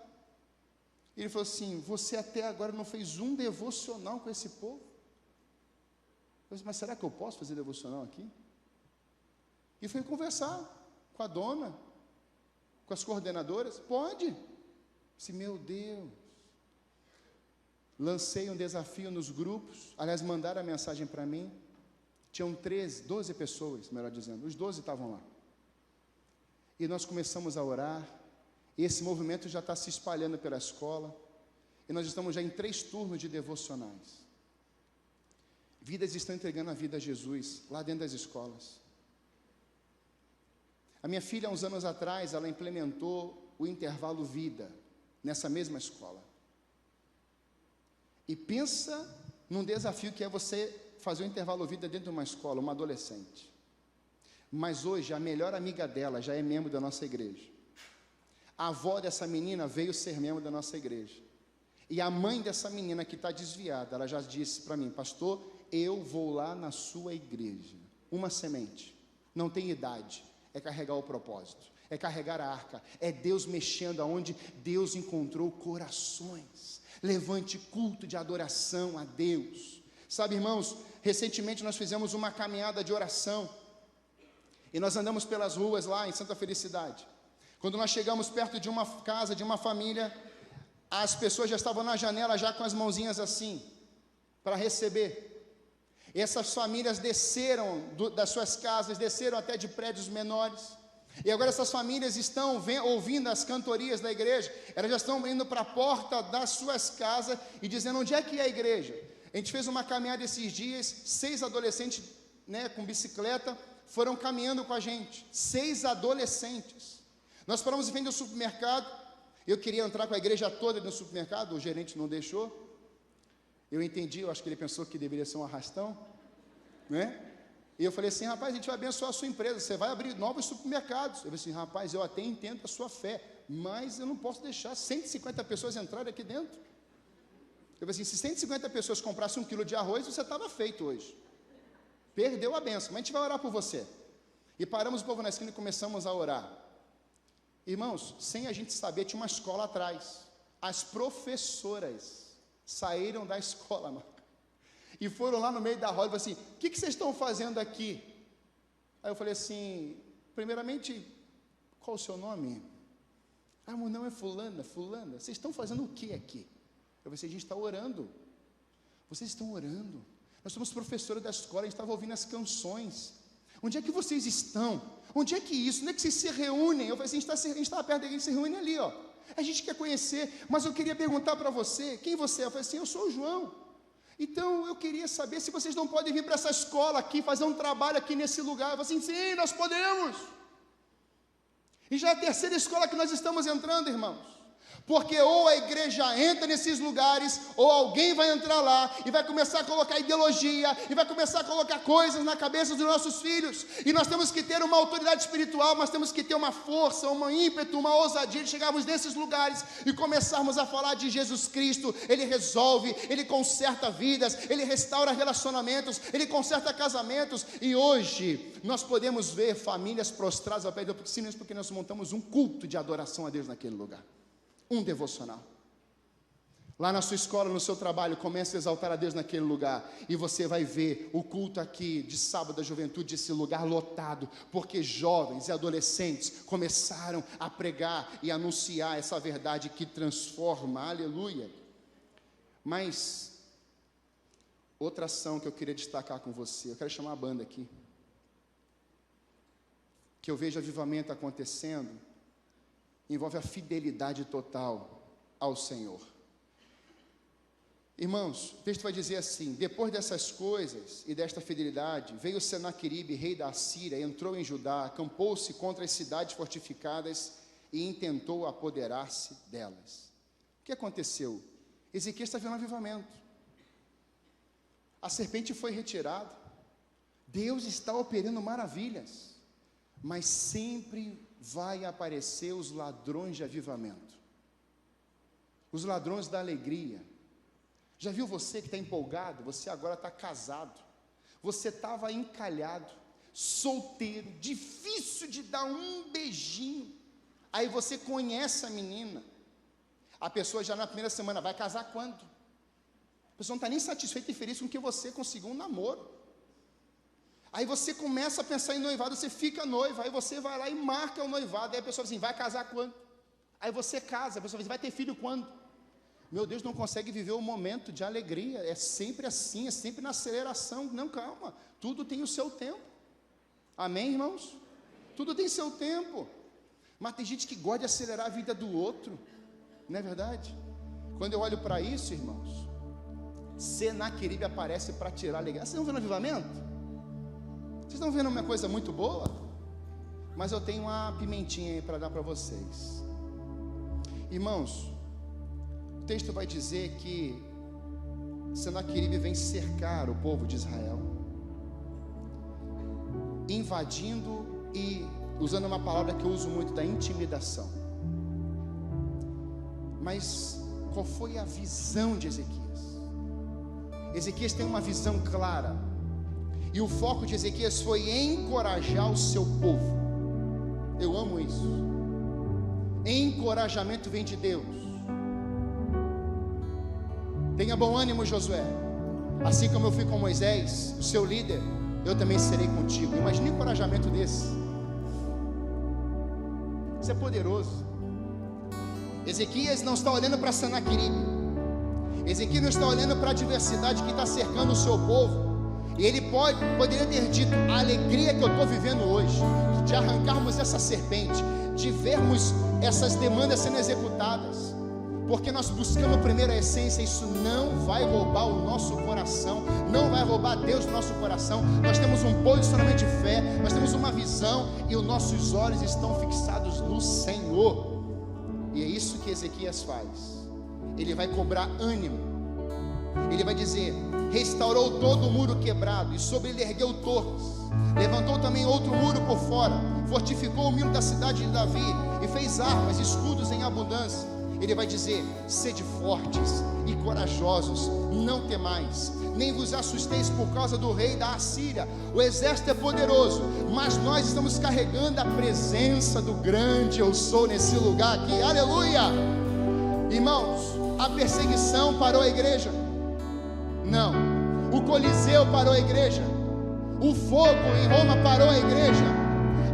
Ele falou assim, você até agora não fez um devocional com esse povo? Eu disse, mas será que eu posso fazer devocional aqui? E fui conversar com a dona, com as coordenadoras, pode. Eu disse, meu Deus. Lancei um desafio nos grupos, aliás, mandaram a mensagem para mim. Tinham 12 pessoas, melhor dizendo, os 12 estavam lá. E nós começamos a orar, e esse movimento já está se espalhando pela escola, e nós estamos já em 3 turnos de devocionais. Vidas estão entregando a vida a Jesus, lá dentro das escolas. A minha filha, há uns anos atrás, ela implementou o intervalo vida, nessa mesma escola. E pensa num desafio que é você fazer o intervalo vida dentro de uma escola, uma adolescente. Mas hoje a melhor amiga dela já é membro da nossa igreja. A avó dessa menina veio ser membro da nossa igreja. E a mãe dessa menina que está desviada, ela já disse para mim, pastor, eu vou lá na sua igreja. Uma semente, não tem idade, é carregar o propósito, é carregar a arca, é Deus mexendo aonde Deus encontrou corações. Levante culto de adoração a Deus. Sabe, irmãos, recentemente nós fizemos uma caminhada de oração. E nós andamos pelas ruas lá em Santa Felicidade. Quando nós chegamos perto de uma casa, de uma família, as pessoas já estavam na janela, já com as mãozinhas assim, para receber. E essas famílias desceram das suas casas, desceram até de prédios menores. E agora essas famílias estão ouvindo as cantorias da igreja, elas já estão indo para a porta das suas casas e dizendo, onde é que é a igreja? A gente fez uma caminhada esses dias, 6 adolescentes, com bicicleta, foram caminhando com a gente, 6 adolescentes. Nós paramos em frente ao supermercado. Eu queria entrar com a igreja toda no supermercado, o gerente não deixou. Eu entendi, eu acho que ele pensou que deveria ser um arrastão, E eu falei assim, rapaz, a gente vai abençoar a sua empresa, você vai abrir novos supermercados. Eu falei assim, rapaz, eu até entendo a sua fé, mas eu não posso deixar 150 pessoas entrarem aqui dentro. Eu falei assim, se 150 pessoas comprassem 1 quilo de arroz, você estava feito hoje. Perdeu a benção, mas a gente vai orar por você. E paramos o povo na esquina e começamos a orar. Irmãos, sem a gente saber, tinha uma escola atrás. As professoras saíram da escola, Marco, e foram lá no meio da roda e falaram assim, o que vocês estão fazendo aqui? Aí eu falei assim, primeiramente, qual o seu nome? Ah, meu nome é fulana, vocês estão fazendo o que aqui? Eu falei assim, a gente está orando. Vocês estão orando? Nós somos professores da escola, a gente estava ouvindo as canções. Onde é que vocês estão? Onde é que isso? Onde é que vocês se reúnem? Eu falei assim, a gente está perto da igreja, se reúne ali, ó. A gente quer conhecer, mas eu queria perguntar para você, quem você é? Eu falei assim, eu sou o João. Então, eu queria saber se vocês não podem vir para essa escola aqui, fazer um trabalho aqui nesse lugar. Eu falei assim, sim, nós podemos. E já é a terceira escola que nós estamos entrando, irmãos. Porque ou a igreja entra nesses lugares, ou alguém vai entrar lá e vai começar a colocar ideologia, e vai começar a colocar coisas na cabeça dos nossos filhos. E nós temos que ter uma autoridade espiritual, nós temos que ter uma força, um ímpeto, uma ousadia de chegarmos nesses lugares e começarmos a falar de Jesus Cristo. Ele resolve, Ele conserta vidas, Ele restaura relacionamentos, Ele conserta casamentos. E hoje nós podemos ver famílias prostradas ao pé do piscina, porque nós montamos um culto de adoração a Deus naquele lugar. Um devocional. Lá na sua escola, no seu trabalho, comece a exaltar a Deus naquele lugar, e você vai ver o culto aqui de sábado da juventude, esse lugar lotado, porque jovens e adolescentes começaram a pregar e anunciar essa verdade que transforma, aleluia. Mas outra ação que eu queria destacar com você, eu quero chamar a banda aqui, que eu vejo avivamento acontecendo, envolve a fidelidade total ao Senhor. Irmãos, o texto vai dizer assim: depois dessas coisas e desta fidelidade, veio Senaqueribe, rei da Assíria, entrou em Judá, acampou-se contra as cidades fortificadas e intentou apoderar-se delas. O que aconteceu? Ezequias está vendo um avivamento. A serpente foi retirada. Deus está operando maravilhas, mas sempre vai aparecer os ladrões de avivamento, os ladrões da alegria. Já viu você que está empolgado? Você agora está casado, você estava encalhado, solteiro, difícil de dar um beijinho, aí você conhece a menina, a pessoa já na primeira semana, vai casar quando? A pessoa não está nem satisfeita e feliz com que você conseguiu um namoro. Aí você começa a pensar em noivado, você fica noiva, aí você vai lá e marca o noivado, aí a pessoa diz assim, vai casar quando? Aí você casa, a pessoa diz, vai ter filho quando? Meu Deus, não consegue viver o momento de alegria, é sempre assim, é sempre na aceleração. Não, calma, tudo tem o seu tempo. Amém, irmãos? Tudo tem seu tempo. Mas tem gente que gosta de acelerar a vida do outro, não é verdade? Quando eu olho para isso, irmãos, Senaqueribe aparece para tirar a alegria. Vocês estão vendo o avivamento? Vocês estão vendo uma coisa muito boa? Mas eu tenho uma pimentinha aí para dar para vocês. Irmãos, o texto vai dizer que Senaqueribe vem cercar o povo de Israel, invadindo e usando uma palavra que eu uso muito, da intimidação. Mas qual foi a visão de Ezequias? Ezequias tem uma visão clara. E o foco de Ezequias foi encorajar o seu povo. Eu amo isso. Encorajamento vem de Deus. Tenha bom ânimo, Josué. Assim como eu fui com Moisés, o seu líder, eu também serei contigo. Imagine um encorajamento desse. Isso é poderoso. Ezequias não está olhando para Senaqueribe. Ezequias não está olhando para a adversidade que está cercando o seu povo. E ele poderia ter dito, a alegria que eu estou vivendo hoje, de arrancarmos essa serpente, de vermos essas demandas sendo executadas, porque nós buscamos primeiro a essência. Isso não vai roubar o nosso coração, não vai roubar Deus do nosso coração. Nós temos um posicionamento de fé, nós temos uma visão, e os nossos olhos estão fixados no Senhor. E é isso que Ezequias faz. Ele vai cobrar ânimo. Ele vai dizer, restaurou todo o muro quebrado, e sobre ele ergueu torres, levantou também outro muro por fora, fortificou o muro da cidade de Davi, e fez armas, escudos em abundância. Ele vai dizer, sede fortes e corajosos, não temais, nem vos assusteis por causa do rei da Assíria. O exército é poderoso, mas nós estamos carregando a presença do grande eu sou nesse lugar aqui, aleluia. Irmãos, a perseguição parou a igreja? Não. O Coliseu parou a igreja? O fogo em Roma parou a igreja?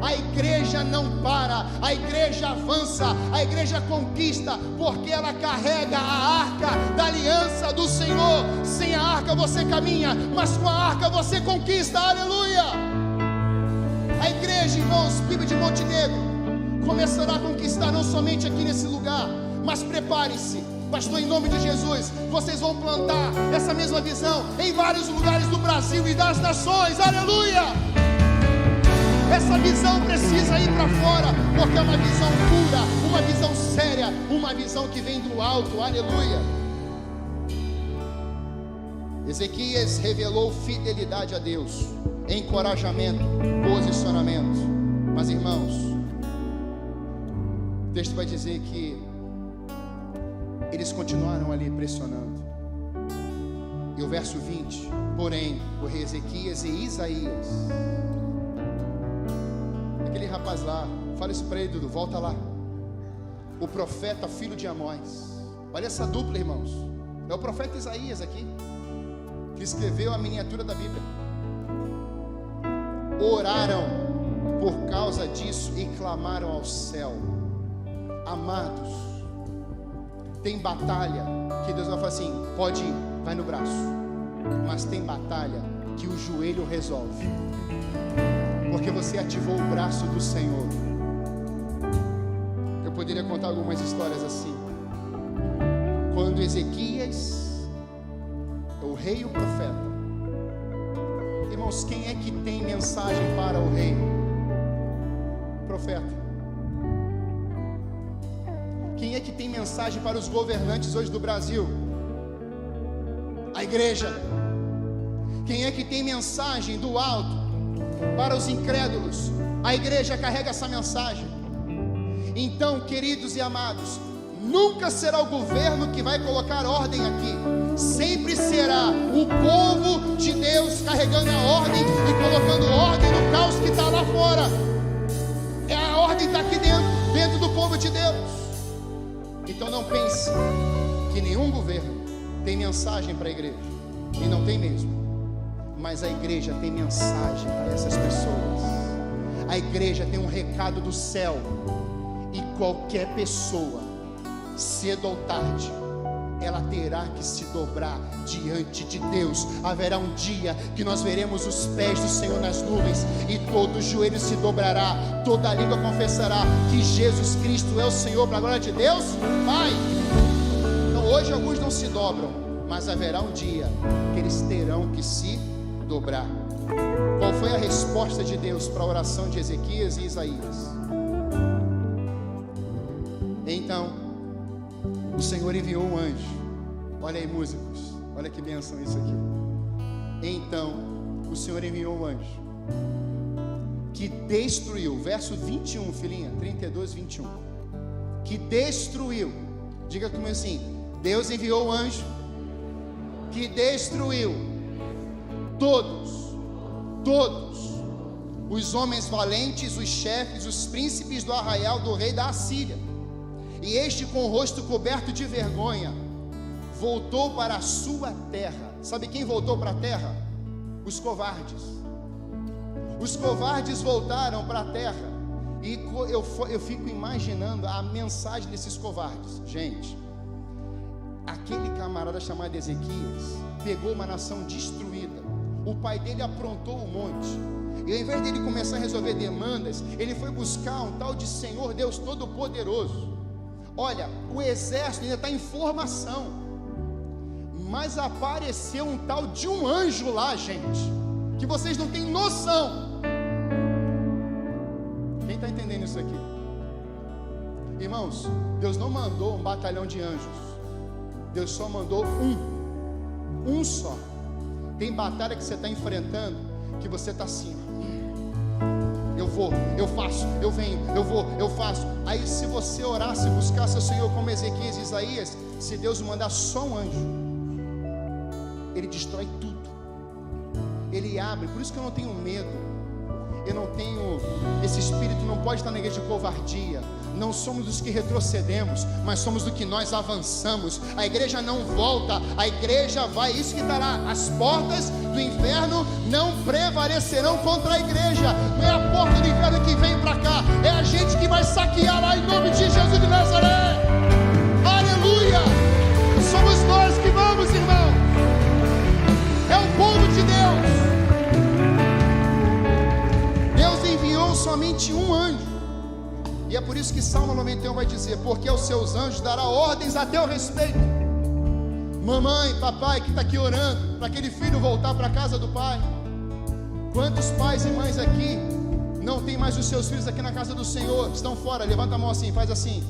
A igreja não para, a igreja avança, a igreja conquista, porque ela carrega a arca da aliança do Senhor. Sem a arca você caminha, mas com a arca você conquista, aleluia. A igreja, irmãos, PIB de Montenegro, começará a conquistar não somente aqui nesse lugar, mas prepare-se, Pastor, em nome de Jesus, vocês vão plantar essa mesma visão em vários lugares do Brasil e das nações. Aleluia! Essa visão precisa ir para fora, porque é uma visão pura, uma visão séria, uma visão que vem do alto. Aleluia! Ezequias revelou fidelidade a Deus, encorajamento, posicionamento. Mas irmãos, o texto vai dizer que eles continuaram ali pressionando. E o verso 20, porém, o rei Ezequias e Isaías, aquele rapaz lá, fala isso para ele, Dudu, volta lá, o profeta filho de Amós. Olha essa dupla, irmãos, é o profeta Isaías aqui, que escreveu a miniatura da Bíblia. Oraram por causa disso e clamaram ao céu. Amados, tem batalha que Deus vai falar assim, pode ir, vai no braço. Mas tem batalha que o joelho resolve, porque você ativou o braço do Senhor. Eu poderia contar algumas histórias assim. Quando Ezequias, o rei e o profeta, irmãos, quem é que tem mensagem para o rei? O profeta. Quem é que tem mensagem para os governantes hoje do Brasil? A igreja. Quem é que tem mensagem do alto para os incrédulos? A igreja carrega essa mensagem. Então, queridos e amados, nunca será o governo que vai colocar ordem aqui. Sempre será o povo de Deus carregando a ordem e colocando ordem no caos que está lá fora. A ordem está aqui dentro do povo de Deus. Então não pense que nenhum governo tem mensagem para a igreja, e não tem mesmo. Mas a igreja tem mensagem para essas pessoas. A igreja tem um recado do céu, e qualquer pessoa, cedo ou tarde, ela terá que se dobrar diante de Deus. Haverá um dia que nós veremos os pés do Senhor nas nuvens, e todo joelho se dobrará, toda língua confessará que Jesus Cristo é o Senhor, para a glória de Deus Pai. Então hoje alguns não se dobram, mas haverá um dia que eles terão que se dobrar. Qual foi a resposta de Deus para a oração de Ezequias e Isaías? Então o Senhor enviou um anjo. Olha aí, músicos, olha que bênção isso aqui. Então o Senhor enviou um anjo que destruiu, verso 21, filhinha, 32, 21, que destruiu, diga comigo assim, Deus enviou um anjo que destruiu todos os homens valentes, os chefes, os príncipes do arraial do rei da Assíria. E este, com o rosto coberto de vergonha, voltou para a sua terra. Sabe quem voltou para a terra? Os covardes. Os covardes voltaram para a terra. E eu fico imaginando a mensagem desses covardes. Gente, aquele camarada chamado Ezequias pegou uma nação destruída. O pai dele aprontou um monte. E ao invés dele começar a resolver demandas, ele foi buscar um tal de Senhor Deus Todo-Poderoso. Olha, o exército ainda está em formação, mas apareceu um tal de um anjo lá, gente, que vocês não têm noção. Quem está entendendo isso aqui? Irmãos, Deus não mandou um batalhão de anjos, Deus só mandou um só. Tem batalha que você está enfrentando, que você está assim, eu vou, eu faço, eu venho, eu vou, eu faço. Aí se você orasse, buscasse o Senhor como Ezequias e Isaías, se Deus mandar só um anjo, Ele destrói tudo. Ele abre, por isso que eu não tenho medo. Eu não tenho, esse espírito não pode estar na igreja de covardia. Não somos dos que retrocedemos, mas somos do que nós avançamos. A igreja não volta, a igreja vai, isso que estará, as portas do inferno não prevalecerão contra a igreja. Não é a porta do inferno que vem para cá, é a gente que vai saquear lá em nome de Jesus de Nazaré. Aleluia! Somos nós que vamos, irmão. É o povo de Deus. Deus enviou somente um anjo. E é por isso que Salmo 91 vai dizer: porque aos seus anjos dará ordens a teu respeito. Mamãe, papai que está aqui orando para aquele filho voltar para a casa do pai. Quantos pais e mães aqui não tem mais os seus filhos aqui na casa do Senhor? Estão fora, levanta a mão assim, faz assim.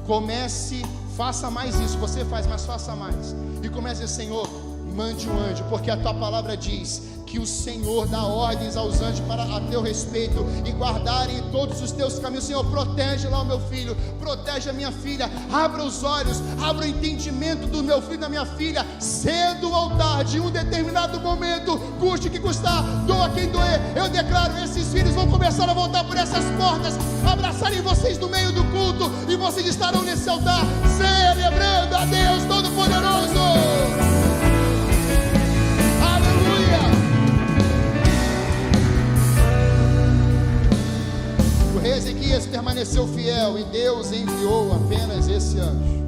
Comece, faça mais isso, você faz, mas faça mais. E comece a dizer: Senhor, mande um anjo, porque a tua palavra diz que o Senhor dá ordens aos anjos para a teu respeito e guardarem todos os teus caminhos. Senhor, protege lá o meu filho, protege a minha filha, abra os olhos, abra o entendimento do meu filho e da minha filha, cedo ou tarde, em um determinado momento, custe o que custar, doa quem doer. Eu declaro, esses filhos vão começar a voltar por essas portas, abraçarem vocês no meio do culto, e vocês estarão nesse altar, celebrando a Deus Todo-Poderoso. O rei Ezequias permaneceu fiel e Deus enviou apenas esse anjo.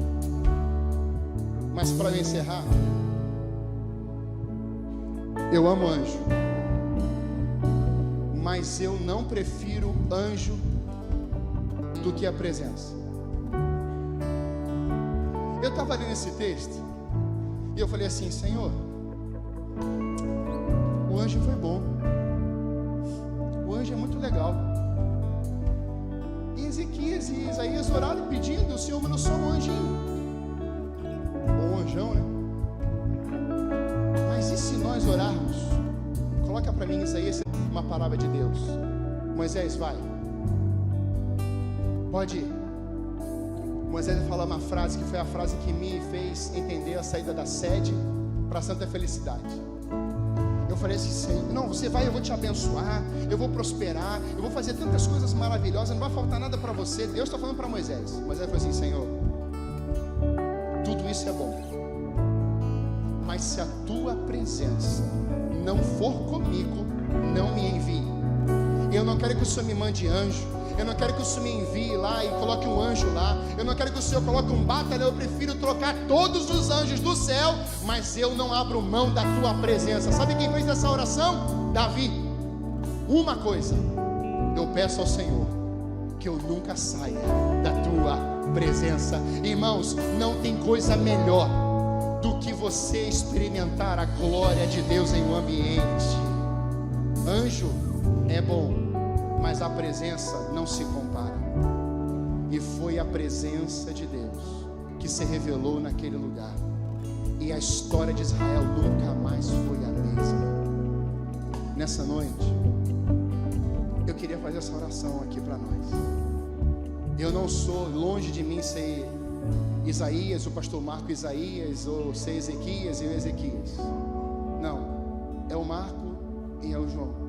Mas para eu encerrar, eu amo anjo, mas eu não prefiro anjo do que a presença. Eu estava lendo esse texto e eu falei assim: Senhor, o anjo foi bom, o anjo é muito legal. E Ezequias e Isaías oraram pedindo: o Senhor mandou só um anjinho, ou um anjão, né? Mas e se nós orarmos? Coloca para mim, Isaías, uma palavra de Deus. Moisés, vai, pode ir. Moisés vai falar uma frase que foi a frase que me fez entender a saída da sede para a santa felicidade. Eu falei assim: Senhor, não, você vai, eu vou te abençoar, eu vou prosperar, eu vou fazer tantas coisas maravilhosas, não vai faltar nada para você. Deus está falando para Moisés. Moisés falou assim: Senhor, tudo isso é bom, mas se a tua presença não for comigo, não me envie. Eu não quero que o Senhor me mande anjo, eu não quero que o Senhor me envie lá e coloque um anjo lá, eu não quero que o Senhor coloque um batalhão. Eu prefiro trocar todos os anjos do céu, mas eu não abro mão da tua presença. Sabe quem fez essa oração? Davi. Uma coisa eu peço ao Senhor: que eu nunca saia da tua presença. Irmãos, não tem coisa melhor do que você experimentar a glória de Deus em um ambiente. Anjo é bom, mas a presença não se compara. E foi a presença de Deus que se revelou naquele lugar, e a história de Israel nunca mais foi a mesma. Nessa noite eu queria fazer essa oração aqui para nós. Eu não sou, longe de mim ser Isaías, o pastor Marco Isaías, ou ser Ezequias e o Ezequias. Não, é o Marco e é o João.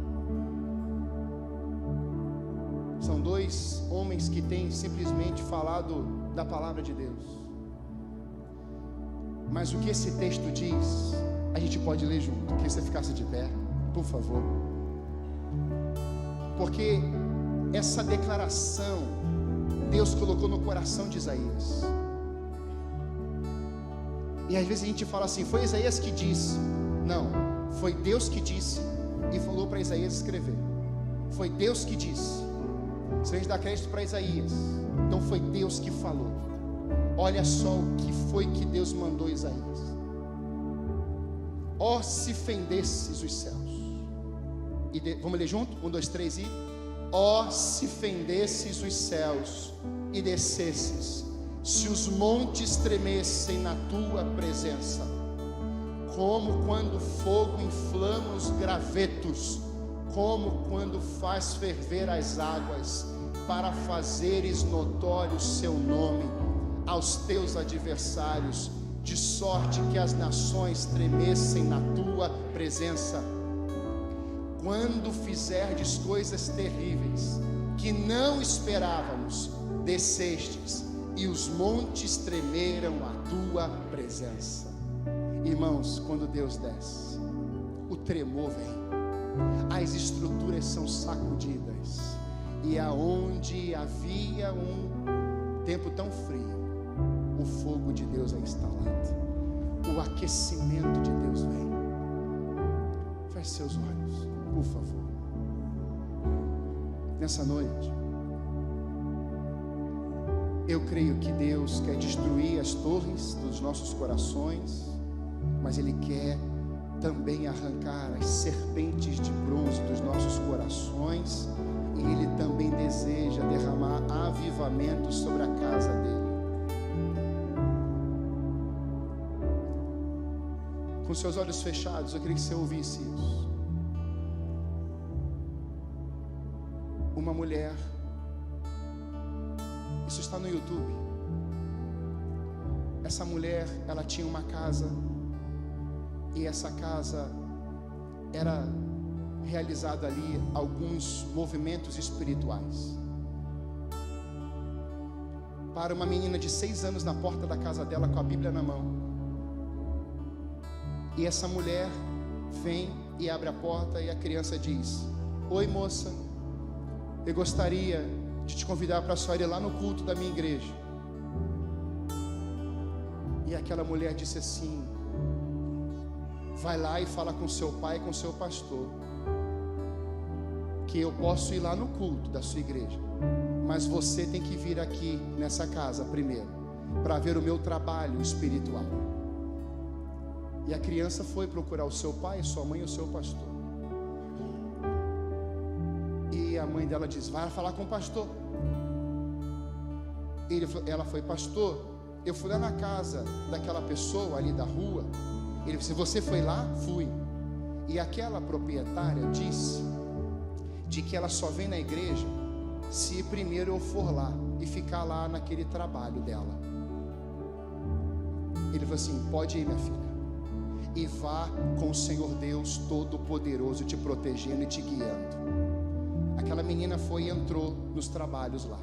São dois homens que têm simplesmente falado da palavra de Deus. Mas o que esse texto diz, a gente pode ler junto. Queria que você ficasse de pé, por favor. Porque essa declaração Deus colocou no coração de Isaías. E às vezes a gente fala assim: foi Isaías que disse. Não, foi Deus que disse e falou para Isaías escrever. Foi Deus que disse. Se a gente dá crédito para Isaías, então foi Deus que falou. Olha só o que foi que Deus mandou Isaías: ó, se fendesses os céus. Vamos ler junto? 1, 2, 3 e... ó, se fendesses os céus e descesses, se os montes tremessem na tua presença, como quando fogo inflama os gravetos, como quando faz ferver as águas, para fazeres notório o seu nome aos teus adversários, de sorte que as nações tremessem na tua presença. Quando fizerdes coisas terríveis que não esperávamos, descestes, e os montes tremeram à tua presença. Irmãos, quando Deus desce, o tremor vem, as estruturas são sacudidas, e aonde havia um tempo tão frio, o fogo de Deus é instalado, o aquecimento de Deus vem. Feche seus olhos, por favor. Nessa noite Eu creio que Deus quer destruir as torres dos nossos corações, mas Ele quer também arrancar as serpentes de bronze dos nossos corações, e Ele também deseja derramar avivamento sobre a casa dele. Com seus olhos fechados, eu queria que você ouvisse isso. Uma mulher, isso está no YouTube. Essa mulher, ela tinha uma casa, e essa casa era realizada ali alguns movimentos espirituais. Para uma menina de 6 anos na porta da casa dela com a Bíblia na mão. E essa mulher vem e abre a porta, e a criança diz: oi moça, eu gostaria de te convidar para a senhora ir lá no culto da minha igreja. E aquela mulher disse assim: vai lá e fala com seu pai e com seu pastor que eu posso ir lá no culto da sua igreja, mas você tem que vir aqui nessa casa primeiro, para ver o meu trabalho espiritual. E a criança foi procurar o seu pai, sua mãe e o seu pastor. E a mãe dela diz: vai falar com o pastor. Ela foi: pastor, eu fui lá na casa daquela pessoa ali da rua. Ele disse: você foi lá? Fui. E aquela proprietária disse de que ela só vem na igreja se primeiro eu for lá e ficar lá naquele trabalho dela. Ele falou assim: pode ir, minha filha, e vá com o Senhor Deus Todo-Poderoso te protegendo e te guiando. Aquela menina foi e entrou nos trabalhos lá.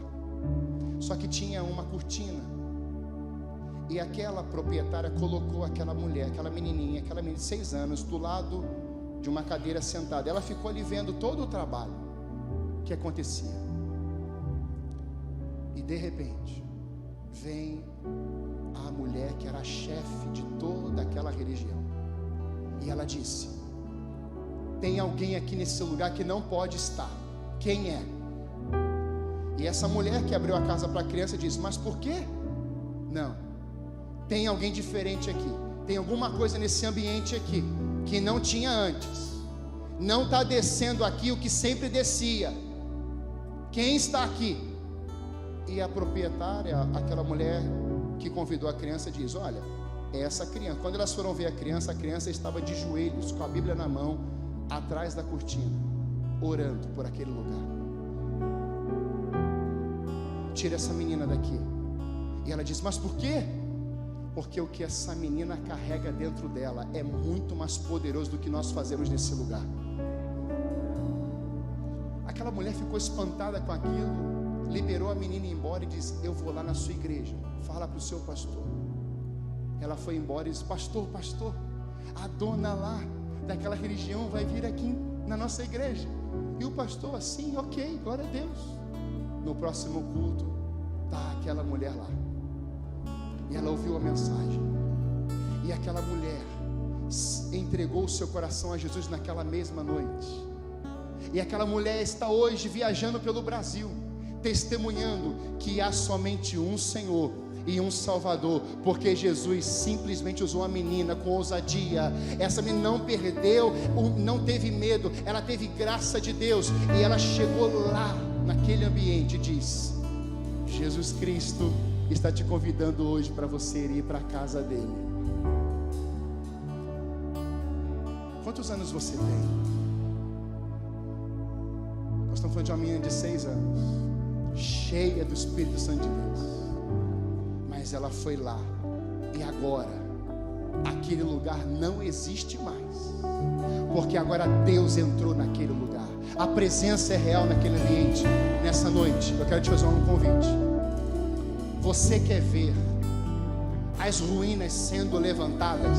Só que tinha uma cortina, e aquela proprietária colocou aquela mulher, aquela menininha, aquela menina de 6 anos, do lado de uma cadeira sentada. Ela ficou ali vendo todo o trabalho que acontecia. E de repente vem a mulher que era a chefe de toda aquela religião, e ela disse: tem alguém aqui nesse lugar que não pode estar. Quem é? E essa mulher que abriu a casa para a criança disse: mas por quê? Não, tem alguém diferente aqui. Tem alguma coisa nesse ambiente aqui que não tinha antes. Não está descendo aqui o que sempre descia. Quem está aqui? E a proprietária, aquela mulher que convidou a criança, diz: olha, é essa criança. Quando elas foram ver a criança estava de joelhos, com a Bíblia na mão, atrás da cortina, orando por aquele lugar. Tira essa menina daqui. E ela diz: mas por quê? Porque o que essa menina carrega dentro dela é muito mais poderoso do que nós fazemos nesse lugar. Aquela mulher ficou espantada com aquilo, liberou a menina embora e disse: eu vou lá na sua igreja, fala para o seu pastor. Ela foi embora e disse: pastor, a dona lá daquela religião vai vir aqui na nossa igreja. E o pastor assim: ok, glória a Deus. No próximo culto está aquela mulher lá, e ela ouviu a mensagem, e aquela mulher entregou o seu coração a Jesus naquela mesma noite. E aquela mulher está hoje viajando pelo Brasil, testemunhando que há somente um Senhor e um Salvador, porque Jesus simplesmente usou a menina com ousadia. Essa menina não perdeu, não teve medo, ela teve graça de Deus, e ela chegou lá naquele ambiente e diz: Jesus Cristo está te convidando hoje para você ir para a casa dele. Quantos anos você tem? Nós estamos falando de uma menina de 6 anos, cheia do Espírito Santo de Deus. Mas ela foi lá, e agora aquele lugar não existe mais, porque agora Deus entrou naquele lugar. A presença é real naquele ambiente. Nessa noite eu quero te fazer um convite. Você quer ver as ruínas sendo levantadas?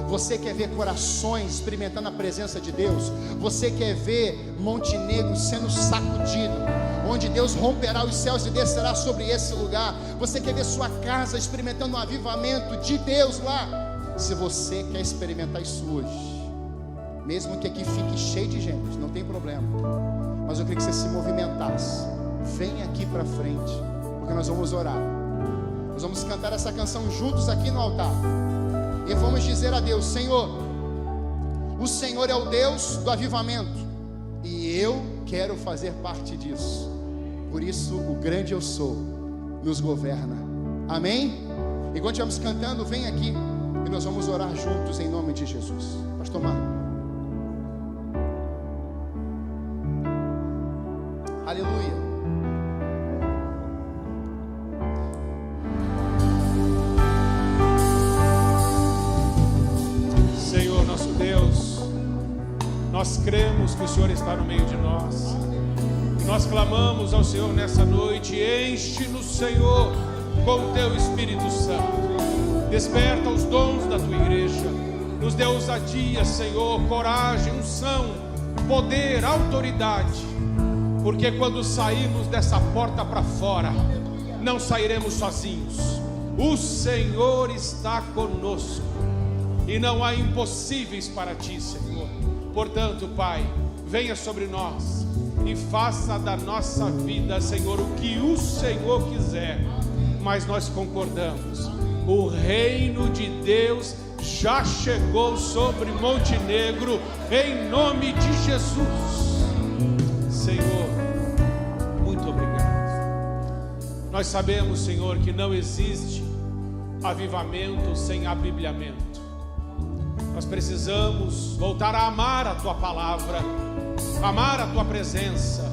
Você quer ver corações experimentando a presença de Deus? Você quer ver Montenegro sendo sacudido, onde Deus romperá os céus e descerá sobre esse lugar? Você quer ver sua casa experimentando um avivamento de Deus lá? Se você quer experimentar isso hoje, mesmo que aqui fique cheio de gente, não tem problema, mas eu queria que você se movimentasse. Vem aqui para frente, porque nós vamos orar. Nós vamos cantar essa canção juntos aqui no altar. E vamos dizer a Deus: Senhor, o Senhor é o Deus do avivamento, e eu quero fazer parte disso. Por isso o grande eu sou nos governa. Amém? Enquanto estivermos cantando, vem aqui e nós vamos orar juntos em nome de Jesus. Pastor Marco. Aleluia. Senhor nosso Deus, nós cremos que o Senhor está no meio de nós. Nós clamamos ao Senhor nessa noite: enche-nos, Senhor, com o Teu Espírito Santo. Desperta os dons da Tua igreja. Nos dê ousadia, Senhor, coragem, unção, poder, autoridade. Porque quando sairmos dessa porta para fora, não sairemos sozinhos. O Senhor está conosco. E não há impossíveis para Ti, Senhor. Portanto, Pai, venha sobre nós e faça da nossa vida, Senhor, o que o Senhor quiser. Mas nós concordamos: o reino de Deus já chegou sobre Monte Negro, em nome de Jesus. Senhor, muito obrigado. Nós sabemos, Senhor, que não existe avivamento sem abibliamento. Nós precisamos voltar a amar a Tua palavra, amar a Tua presença,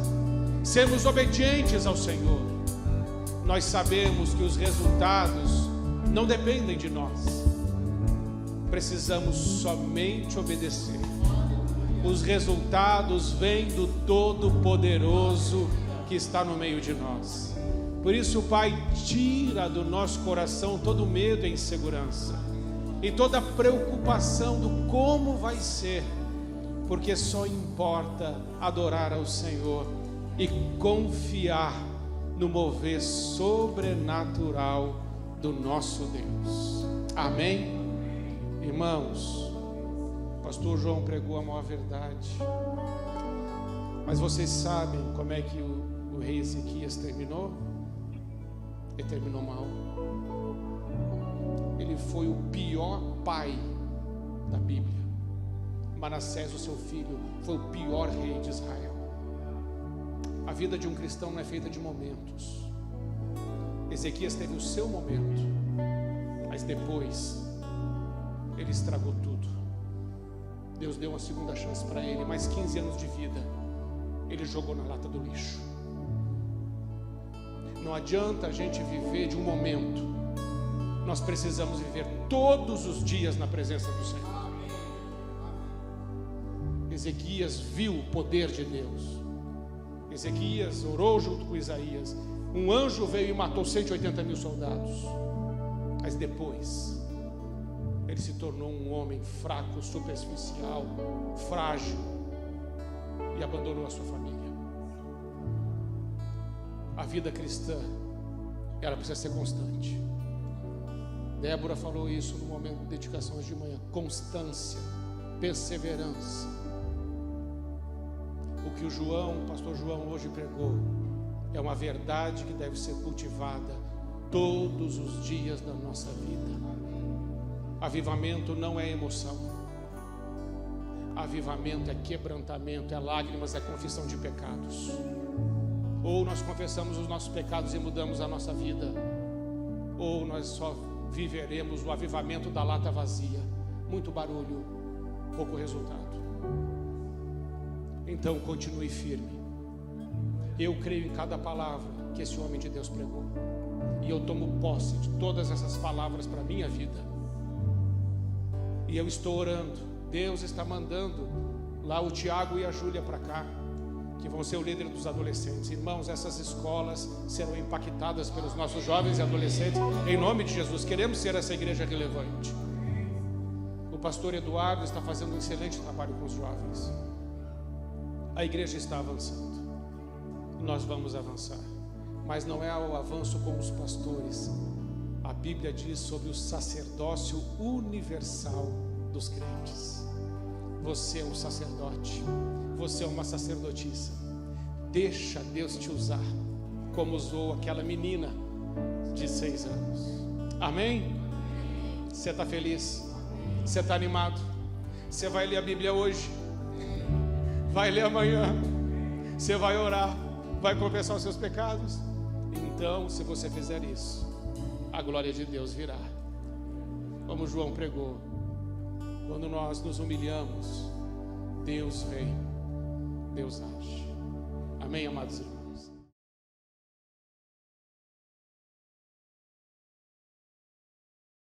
sermos obedientes ao Senhor. Nós sabemos que os resultados não dependem de nós. Precisamos somente obedecer. Os resultados vêm do Todo-Poderoso que está no meio de nós. Por isso, Pai, tira do nosso coração todo medo e insegurança, e toda preocupação do como vai ser, porque só importa adorar ao Senhor e confiar no mover sobrenatural do nosso Deus. Amém? Irmãos, o pastor João pregou a maior verdade, mas vocês sabem como é que o rei Ezequias terminou? Ele terminou mal. Ele foi o pior pai da Bíblia. Manassés, o seu filho, foi o pior rei de Israel. A vida de um cristão não é feita de momentos. Ezequias teve o seu momento, mas depois ele estragou tudo. Deus deu uma segunda chance para ele, mais 15 anos de vida ele jogou na lata do lixo. Não adianta a gente viver de um momento. Nós precisamos viver todos os dias na presença do Senhor. Ezequias viu o poder de Deus. Ezequias orou junto com Isaías. Um anjo veio e matou 180 mil soldados. Mas depois ele se tornou um homem fraco, superficial, frágil, e abandonou a sua família. A vida cristã, ela precisa ser constante. Débora falou isso no momento de dedicação de manhã: constância, perseverança. O que o pastor João hoje pregou é uma verdade que deve ser cultivada todos os dias da nossa vida. Avivamento não é emoção. Avivamento é quebrantamento, é lágrimas, é confissão de pecados. Ou nós confessamos os nossos pecados e mudamos a nossa vida, ou nós só viveremos o avivamento da lata vazia. Muito barulho, pouco resultado. Então continue firme. Eu creio em cada palavra que esse homem de Deus pregou, e eu tomo posse de todas essas palavras para a minha vida. E eu estou orando. Deus está mandando lá o Tiago e a Júlia para cá, que vão ser o líder dos adolescentes. Irmãos, essas escolas serão impactadas pelos nossos jovens e adolescentes, em nome de Jesus. Queremos ser essa igreja relevante. O pastor Eduardo está fazendo um excelente trabalho com os jovens. A igreja está avançando. Nós vamos avançar, mas não é o avanço com os pastores. A Bíblia diz sobre o sacerdócio universal dos crentes. Você é um sacerdote, você é uma sacerdotisa. Deixa Deus te usar, como usou aquela menina de 6 anos. Amém? Você está feliz? Você está animado? Você vai ler a Bíblia hoje? Vai ler amanhã? Você vai orar? Vai confessar os seus pecados? Então, se você fizer isso, a glória de Deus virá. Como João pregou, quando nós nos humilhamos, Deus vem, Deus age. Amém, amados irmãos?